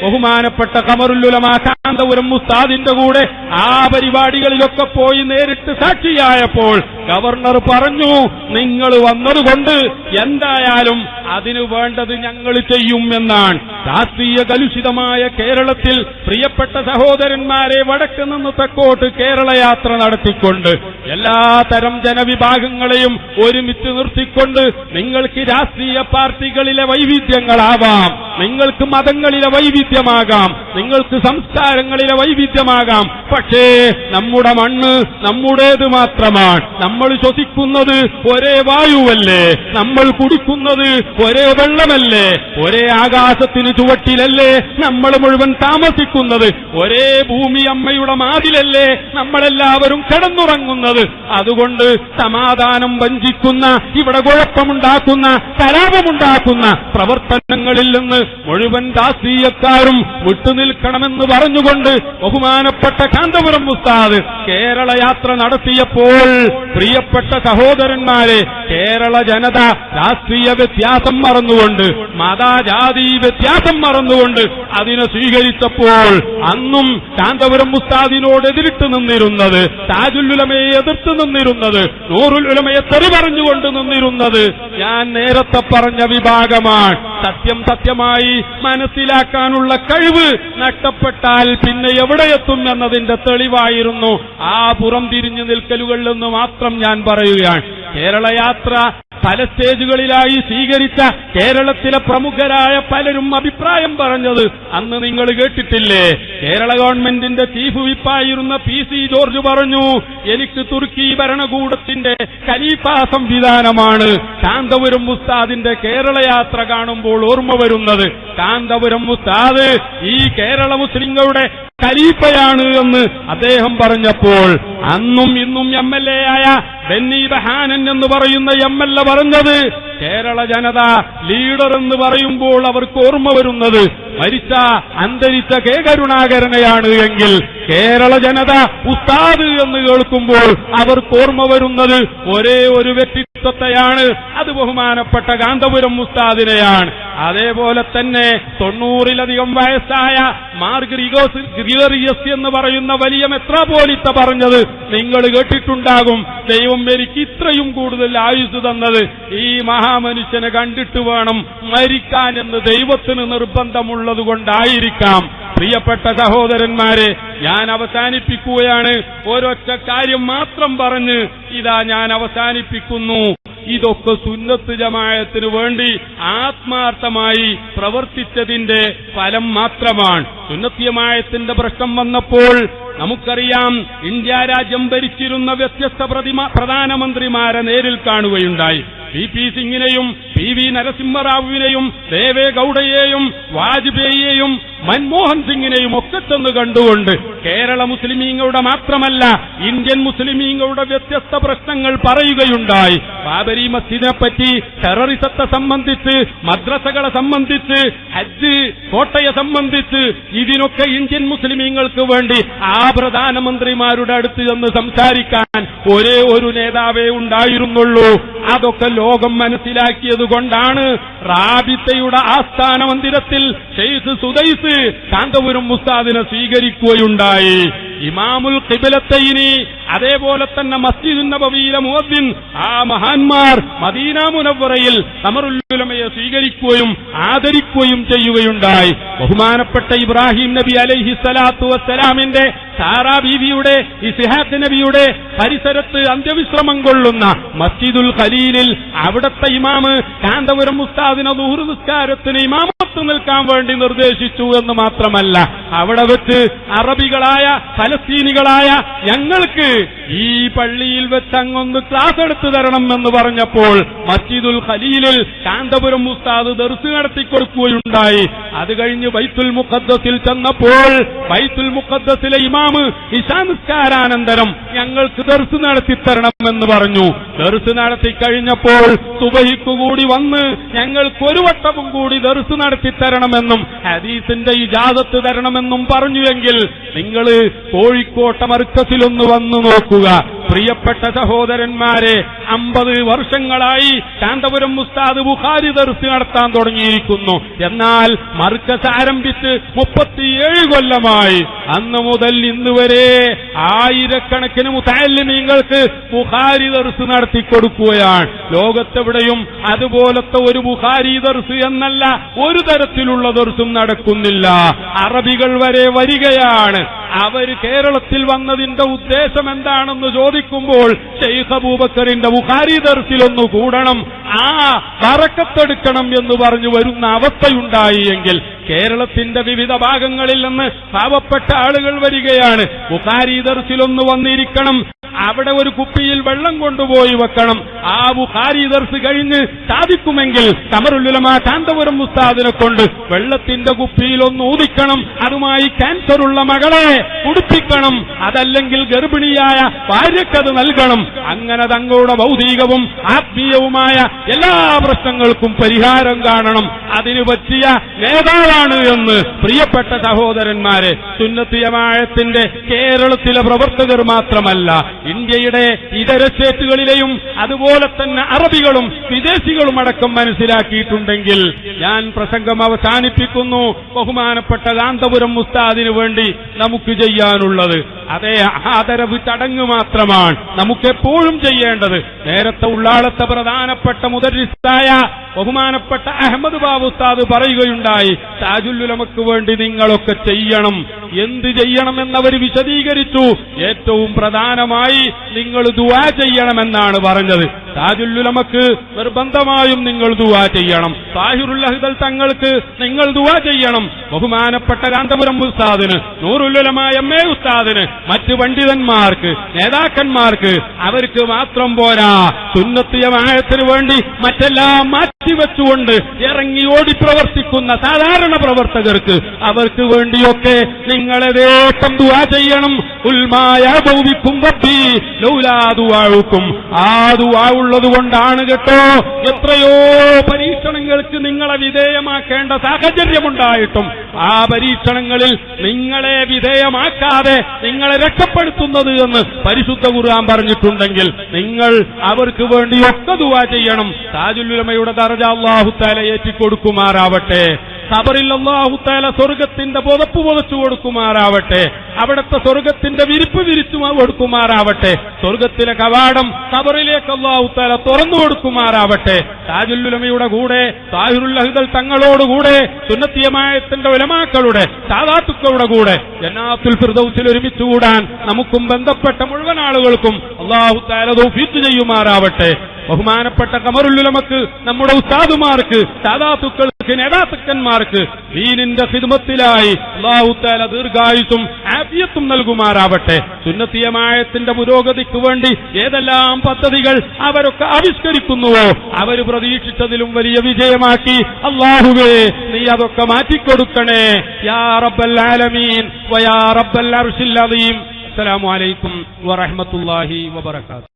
ബഹുമാനപ്പെട്ട ഖമറുൽ ഉലമ കാന്തപുരം ഉസ്താദിന്റെ കൂടെ ആ പരിപാടികളിലൊക്കെ പോയി നേരിട്ട് സാക്ഷിയായപ്പോൾ ഗവർണർ പറഞ്ഞു, നിങ്ങൾ വന്നതുകൊണ്ട് എന്തായാലും അതിനു വേണ്ടത് ഞങ്ങൾ ചെയ്യും എന്നാണ്. രാഷ്ട്രീയ കലുഷിതമായ കേരളത്തിൽ പ്രിയപ്പെട്ട സഹോദരന്മാരെ, വടക്ക് നിന്ന് തെക്കോട്ട് കേരള യാത്ര നടത്തിക്കൊണ്ട് എല്ലാ തരം ജനവിഭാഗങ്ങളെയും ഒരുമിച്ച് നിർത്തിക്കൊണ്ട് നിങ്ങൾക്ക് രാഷ്ട്രീയ പാർട്ടികളിലെ വൈവിധ്യങ്ങളാവാം, നിങ്ങൾക്ക് മതങ്ങളിലെ വൈവിധ്യമാകാം, നിങ്ങൾക്ക് സംസ്കാരങ്ങളിലെ വൈവിധ്യമാകാം, പക്ഷേ നമ്മുടെ മണ്ണ് നമ്മുടേത് മാത്രമാണ്. നമ്മൾ ശ്വസിക്കുന്നത് ഒരേ വായുവല്ലേ, നമ്മൾ കുടിക്കുന്നത് ഒരേ വെള്ളമല്ലേ, ഒരേ ആകാശത്തിന് ചുവട്ടിലല്ലേ നമ്മൾ മുഴുവൻ താമസിക്കുന്നത്, ഒരേ ഭൂമി അമ്മയുടെ മാതിലല്ലേ നമ്മളെല്ലാവരും കിടന്നുറങ്ങുന്നത്. അതുകൊണ്ട് സമാധാനം വഞ്ചിക്കുന്ന, ഇവിടെ കുഴപ്പമുണ്ടാക്കുന്ന, കലാപമുണ്ടാക്കുന്ന പ്രവർത്തനങ്ങളിൽ നിന്ന് മുഴുവൻ രാഷ്ട്രീയക്കാരും വിട്ടുനിൽക്കണമെന്ന് പറഞ്ഞുകൊണ്ട് ബഹുമാനപ്പെട്ട കാന്തപുരം ഉസ്താദ് കേരള യാത്ര നടത്തിയപ്പോൾ പ്രിയപ്പെട്ട സഹോദരന്മാരെ, കേരള ജനത രാഷ്ട്രീയ വ്യത്യാസം മറന്നുകൊണ്ട്, മതജാതി വ്യത്യാസം മറന്നുകൊണ്ട് അതിനെ സ്വീകരിച്ചപ്പോൾ അന്നും കാന്തപുരം ഉസ്താദിനോട് എതിരിട്ട് നിന്നിരുന്നത്, താജുൽ ഉലമയെ എതിർത്ത് നിന്നിരുന്നത്, നൂറുൽ ഉലമയെ തെറി പറഞ്ഞുകൊണ്ട് നിന്നിരുന്നത് ഞാൻ നേരത്തെ പറഞ്ഞ വിഭാഗമാണ്. സത്യം സത്യമായി മനസ്സിലാക്കാനുള്ള കഴിവ് നഷ്ടപ്പെട്ടാൽ പിന്നെ എവിടെയെത്തും എന്നതിന്റെ തെളിവായിരുന്നു ആ പുറം തിരിഞ്ഞു നിൽക്കലുകളിൽ നിന്ന് മാത്രം ഞാൻ പറയുകയാണ്. കേരള യാത്ര പല സ്റ്റേജുകളിലായി സ്വീകരിച്ച കേരളത്തിലെ പ്രമുഖരായ പലരും അഭിപ്രായം പറഞ്ഞത് അന്ന് നിങ്ങൾ കേട്ടിട്ടില്ലേ? കേരള ഗവൺമെന്റിന്റെ ചീഫ് വിപ്പായിരുന്ന PC ജോർജ് പറഞ്ഞു, എനിക്ക് തുർക്കി ഭരണകൂടത്തിന്റെ ഖലീഫ സംവിധാനമാണ് കാന്തപുരം ഉസ്താദിന്റെ കേരള യാത്ര കാണുമ്പോൾ ഓർമ്മ വരുന്നത്. കാന്തപുരം ഉസ്താദ് ഈ കേരള മുസ്ലിങ്ങളുടെ ഖലീഫയാണ് എന്ന് അദ്ദേഹം പറഞ്ഞപ്പോൾ അന്നും ഇന്നും MLA ആയ ബെന്നി ബഹാനൻ എന്ന് പറയുന്ന MLA പറഞ്ഞത്, കേരള ജനത ലീഡർ എന്ന് പറയുമ്പോൾ അവർക്ക് ഓർമ്മ വരുന്നത് മരിച്ച അന്തരിച്ച കെ കരുണാകരനെയാണ് എങ്കിൽ കേരള ജനത ഉസ്താദ് എന്ന് കേൾക്കുമ്പോൾ അവർക്ക് ഓർമ്മ വരുന്നത് ഒരേ ഒരു വ്യക്തിത്വത്തെയാണ്, അത് ബഹുമാനപ്പെട്ട കാന്തപുരം ഉസ്താദിനെയാണ്. അതേപോലെ തന്നെ 90-ലധികം വയസ്സായ മാർ ഗ്രിഗോറിയസ് എന്ന് പറയുന്ന വലിയ മെത്രാപോലിത്ത പറഞ്ഞത് നിങ്ങൾ കേട്ടിട്ടുണ്ടാകും, ദൈവം എനിക്ക് ഇത്രയും കൂടുതൽ ആയുസ് തന്നത് ഈ മഹാമനുഷ്യനെ കണ്ടിട്ട് വേണം മരിക്കാൻ എന്ന് ദൈവത്തിന് നിർബന്ധമുള്ളത് കൊണ്ടായിരിക്കാം. പ്രിയപ്പെട്ട സഹോദരന്മാരെ, ഞാൻ അവസാനിപ്പിക്കുകയാണ്. ഒരൊറ്റ കാര്യം മാത്രം പറഞ്ഞ് ഇതാ ഞാൻ അവസാനിപ്പിക്കുന്നു. ഇതൊക്കെ സുന്നത്ത് ജമാഅത്തിന് വേണ്ടി ആത്മാർത്ഥമായി പ്രവർത്തിച്ചതിന്റെ ഫലം മാത്രമാണ്. സുന്നത്ത് ജമാഅത്തിന്റെ പ്രശ്നം വന്നപ്പോൾ നമുക്കറിയാം, ഇന്ത്യ രാജ്യം ഭരിച്ചിരുന്ന വ്യത്യസ്ത പ്രധാനമന്ത്രിമാരെ നേരിൽ കാണുകയുണ്ടായി. VP സിംഗിനെയും PV നരസിംഹറാവുവിനെയും ദേവേഗൌഡയെയും വാജ്പേയിയെയും മൻമോഹൻ സിംഗിനെയും ഒക്കെ ചെന്ന് കണ്ടുകൊണ്ട് കേരള മുസ്ലിമീങ്ങളുടെ മാത്രമല്ല ഇന്ത്യൻ മുസ്ലിമീങ്ങളുടെ വ്യത്യസ്ത പ്രശ്നങ്ങൾ പറയുകയുണ്ടായി. ബാബരി മസ്ജിദിനെ പറ്റി, ടെററിസത്തെ സംബന്ധിച്ച്, മദ്രസകളെ സംബന്ധിച്ച്, ഹജ്ജ് കോട്ടയെ സംബന്ധിച്ച്, ഇതിനൊക്കെ ഇന്ത്യൻ മുസ്ലിമീങ്ങൾക്ക് വേണ്ടി ആ പ്രധാനമന്ത്രിമാരുടെ അടുത്ത് ചെന്ന് സംസാരിക്കാൻ ഒരേ ഒരു നേതാവേ ഉണ്ടായിരുന്നുള്ളൂ. അതൊക്കെ ലോകം മനസ്സിലാക്കിയത് കൊണ്ടാണ് റാബിത്തയുടെ ആസ്ഥാന മന്ദിരത്തിൽ ഷെയ്ഖ് സുദൈസ് കാന്തപുരം ഉസ്താദിനെ സ്വീകരിക്കുകയുണ്ടായി. ഇമാമുൽ ഖിബ്ലത്തൈനി, അതേപോലെ തന്നെ മസ്ജിദുൻ നബവിയിലെ മുഅദ്ദിൻ, ആ മഹാന്മാർ മദീന മുനവ്വറയിൽ ഖമറുൽ ഉലമയെ സ്വീകരിക്കുകയും ആദരിക്കുകയും ചെയ്യുകയുണ്ടായി. ബഹുമാനപ്പെട്ട ഇബ്രാഹിം നബി അലൈഹി സ്വലാത്തു വസ്സലാമിന്റെ സാറാ ബീവിയുടെ, ഇസ്ഹാഖ് നബിയുടെ പരിസരത്ത് അന്ത്യവിശ്രമം കൊള്ളുന്ന മസ്ജിദുൽ ഖലീലിൽ അവിടത്തെ ഇമാമ് കാന്തപുരം ഉസ്താദിനെ ദുഹർ നിസ്കാരത്തിന് ഇമാമത്ത് നിൽക്കാൻ വേണ്ടി നിർദ്ദേശിച്ചു എന്ന് മാത്രമല്ല, അവിടെ വെച്ച് അറബികളായ ഫലസ്തീനികളായ ഞങ്ങൾക്ക് ഈ പള്ളിയിൽ വെച്ച് അങ്ങൊന്ന് ക്ലാസ് എടുത്തു തരണം എന്ന് പറഞ്ഞപ്പോൾ മസ്ജിദുൽ ഖലീലിൽ കാന്തപുരം ഉസ്താദ് ദർസ് നടത്തിക്കൊടുക്കുകയുണ്ടായി. അത് കഴിഞ്ഞ് ബൈത്തുൽ മുഖദ്ദസിൽ ചെന്നപ്പോൾ ബൈത്തുൽ മുഖദ്ദസിലെ ഇമാമ് ഇശാ നിസ്കാരാനന്തരം ഞങ്ങൾക്ക് ദർസ് നടത്തിത്തരണമെന്ന് പറഞ്ഞു. ദർസ് നടത്തിക്കഴിഞ്ഞപ്പോൾ സുബഹിക്കു കൂടി വന്ന് ഞങ്ങൾക്ക് ഒരു വട്ടവും കൂടി ദർസ് നടത്തിത്തരണമെന്നും ഹദീസിന്റെ ഇജാസത്ത് തരണമെന്നും പറഞ്ഞുവെങ്കിൽ നിങ്ങൾ കോഴിക്കോട്ടെ മർക്കസിലൊന്ന് വന്നു നോക്കുക. പ്രിയപ്പെട്ട സഹോദരന്മാരെ, 50 വർഷങ്ങളായി കാന്തപുരം ഉസ്താദ് ബുഖാരി ദർസ് നടത്താൻ തുടങ്ങിയിരിക്കുന്നു. എന്നാൽ മർക്കസ് ആരംഭിച്ച് 37 കൊല്ലമായി. അന്ന് മുതൽ ഇന്ന് വരെ ആയിരക്കണക്കിന് മുതഅല്ലിമീങ്ങൾക്ക് ബുഖാരി ദർസ് നടത്തിക്കൊടുക്കുകയാണ്. ലോകത്തെവിടെയും അതുപോലത്തെ ഒരു ബുഖാരി ദർസ് എന്നല്ല ഒരു തരത്തിലുള്ള ദർസും നടക്കുന്നില്ല. അറബികൾ വരെ വരികയാണ്. അവർ കേരളത്തിൽ വന്നതിന്റെ ഉദ്ദേശം എന്താണെന്ന് ചോദിക്കുമ്പോൾ ഷെയ്ഖ് അബൂബക്കറിന്റെ ബുഖാരി ദർസിലൊന്നു കൂടണം, ആ ബറക്കത്തെടുക്കണം എന്ന് പറഞ്ഞു വരുന്ന അവസ്ഥയുണ്ടായി. എങ്കിൽ കേരളത്തിന്റെ വിവിധ ഭാഗങ്ങളിൽ നിന്ന് പാവപ്പെട്ട ആളുകൾ വരികയാണ്. ബുഖാരി ദർസിലൊന്ന് വന്നിരിക്കണം, അവിടെ ഒരു കുപ്പിയിൽ വെള്ളം കൊണ്ടുപോയി വെക്കണം. ആ ബുഖാരി ദർസ് കഴിഞ്ഞ് സാധിക്കുമെങ്കിൽ ഖമറുൽ ഉലമ കാന്തപുരം ഉസ്താദിനെ കൊണ്ട് വെള്ളത്തിന്റെ കുപ്പിയിൽ ഒന്ന് ഊതിക്കണം. അതുമായി ക്യാൻസറുള്ള മകളെ കുടിപ്പിക്കണം, അതല്ലെങ്കിൽ ഗർഭിണിയായ ഭാര്യക്കത് നൽകണം. അങ്ങനെ തങ്ങളുടെ ഭൗതികവും ആത്മീയവുമായ എല്ലാ പ്രശ്നങ്ങൾക്കും പരിഹാരം കാണണം. അതിനു പറ്റിയ നേതാവാണ് എന്ന് പ്രിയപ്പെട്ട സഹോദരന്മാരെ, സുന്നത്ത് ജമാഅത്തിന്റെ കേരളത്തിലെ പ്രവർത്തകർ മാത്രമല്ല, ഇന്ത്യയുടെ ഇതര സ്റ്റേറ്റുകളിലെയും അതുപോലെ തന്നെ അറബികളും വിദേശികളും അടക്കം മനസ്സിലാക്കിയിട്ടുണ്ടെങ്കിൽ ഞാൻ പ്രസംഗം അവസാനിപ്പിക്കുന്നു. ബഹുമാനപ്പെട്ട കാന്തപുരം ഉസ്താദിനു വേണ്ടി നമുക്ക് ചെയ്യാനുള്ളത് അതേ ആദരവ് ചടങ്ങ് മാത്രമാണ് നമുക്കെപ്പോഴും ചെയ്യേണ്ടത്. നേരത്തെ ഉള്ളാളത്തെ പ്രധാനപ്പെട്ട മുദർരിസായ ബഹുമാനപ്പെട്ട അഹമ്മദ് ബാബു ഉസ്താദ് പറയുകയുണ്ടായി, താജുൽ ഉലമക്ക് വേണ്ടി നിങ്ങളൊക്കെ ചെയ്യണം. എന്ത് ചെയ്യണമെന്നവർ വിശദീകരിച്ചു. ഏറ്റവും പ്രധാനമായി നിങ്ങൾ ദുആ ചെയ്യണമെന്നാണ് പറഞ്ഞത്. താജുൽ ഉലമക്ക് നിർബന്ധമായും നിങ്ങൾ ദുആ ചെയ്യണം. താഹിറുൽ അഹ്ദൽ തങ്ങൾക്ക് നിങ്ങൾ ദുആ ചെയ്യണം. ബഹുമാനപ്പെട്ട കാന്തപുരം ഉസ്താദിന്, നൂറുൽ ഉലമ എം.എ. ഉസ്താദിന്, മറ്റ് പണ്ഡിതന്മാർക്ക്, നേതാക്കന്മാർക്ക് അവർക്ക് മാത്രം പോരാ, സുന്നത്ത് ജമാഅത്തിന് വേണ്ടി മറ്റെല്ലാം മാറ്റിവെച്ചുകൊണ്ട് ഇറങ്ങി ഓടി പ്രവർത്തിക്കുന്ന സാധാരണ പ്രവർത്തകർക്ക് അവർക്ക് വേണ്ടിയൊക്കെ നിങ്ങളേറ്റം ദുആ ചെയ്യണം. ഉൽമായ ഭൗവിക്കും റബ്ബി ലൗലാ ദുആഉക്കും. ആ ദുആ ഉള്ളതുകൊണ്ടാണ് കേട്ടോ എത്രയോ പരീക്ഷണങ്ങൾക്ക് നിങ്ങളെ വിധേയമാക്കേണ്ട സാഹചര്യമുണ്ടായിട്ടും ആ പരീക്ഷണങ്ങളിൽ നിങ്ങളെ വിധേയമാക്കാതെ നിങ്ങളെ രക്ഷപ്പെടുത്തുന്നത് എന്ന് പരിശുദ്ധ ഖുർആൻ പറഞ്ഞിട്ടുണ്ടെങ്കിൽ നിങ്ങൾ അവർക്ക് വേണ്ടി ഒക്കെ ദുആ ചെയ്യണം. താജുൽ ഉലമയുടെ ദർജ അല്ലാഹു തആല ഏറ്റിക്കൊടുക്കുമാറാവട്ടെ. ഖബറിൽ അല്ലാഹു തആല സ്വർഗ്ഗത്തിന്റെ പുതപ്പ് പുതച്ചു കൊടുക്കുമാറാവട്ടെ. അവിടുത്തെ സ്വർഗ്ഗത്തിന്റെ വിരിപ്പ് വിരിച്ചു കൊടുക്കുമാറാവട്ടെ. സ്വർഗ്ഗത്തിലെ കവാടം ഖബറിലേക്ക് അല്ലാഹു തആല തുറന്നു കൊടുക്കുമാറാവട്ടെ. താജുൽ ഉലമയുടെ കൂടെ, താഹിറുൽ അഹ്ദൽ തങ്ങളോടുകൂടെ, സുന്നത്ത് ജമാഅത്തിന്റെ ഉലമാക്കളുടെ സാദാത്തുക്കളുടെ കൂടെ ജന്നാത്തുൽ ഫിർദൗസിൽ ഒരുമിച്ച് കൂടാൻ നമുക്കും ബന്ധപ്പെട്ട മുഴുവൻ ആളുകൾക്കും അല്ലാഹു തആല തൗഫീഖ് ചെയ്യുമാറാവട്ടെ. ബഹുമാനപ്പെട്ട ഖമറുൽ ഉലമക്ക്, നമ്മുടെ ഉസ്താദുമാർക്ക്, സാദാത്തുക്കൾക്ക്, നേതാക്കന്മാർക്ക് ദീനിന്റെ ഖിദ്മത്തിലായി അല്ലാഹു തആല ദീർഘായുസ്സും ആഫിയത്തും നൽകുമാറാവട്ടെ. സുന്നത്ത് ജമാഅത്തിന്റെ പുരോഗതിക്ക് വേണ്ടി ഏതെല്ലാം പദ്ധതികൾ അവരൊക്കെ ആവിഷ്കരിക്കുന്നുവോ അവർ പ്രതീക്ഷിച്ചതിലും വലിയ വിജയമാക്കി അല്ലാഹുവേ നീ അതൊക്കെ മാറ്റിക്കൊടുക്കണേ. യാ റബ്ബൽ ആലമീൻ വയാ റബ്ബൽ അർശിൽ അദീം. അസ്സലാമു അലൈക്കും വറഹ്മത്തുള്ളാഹി വബറകാതുഹു.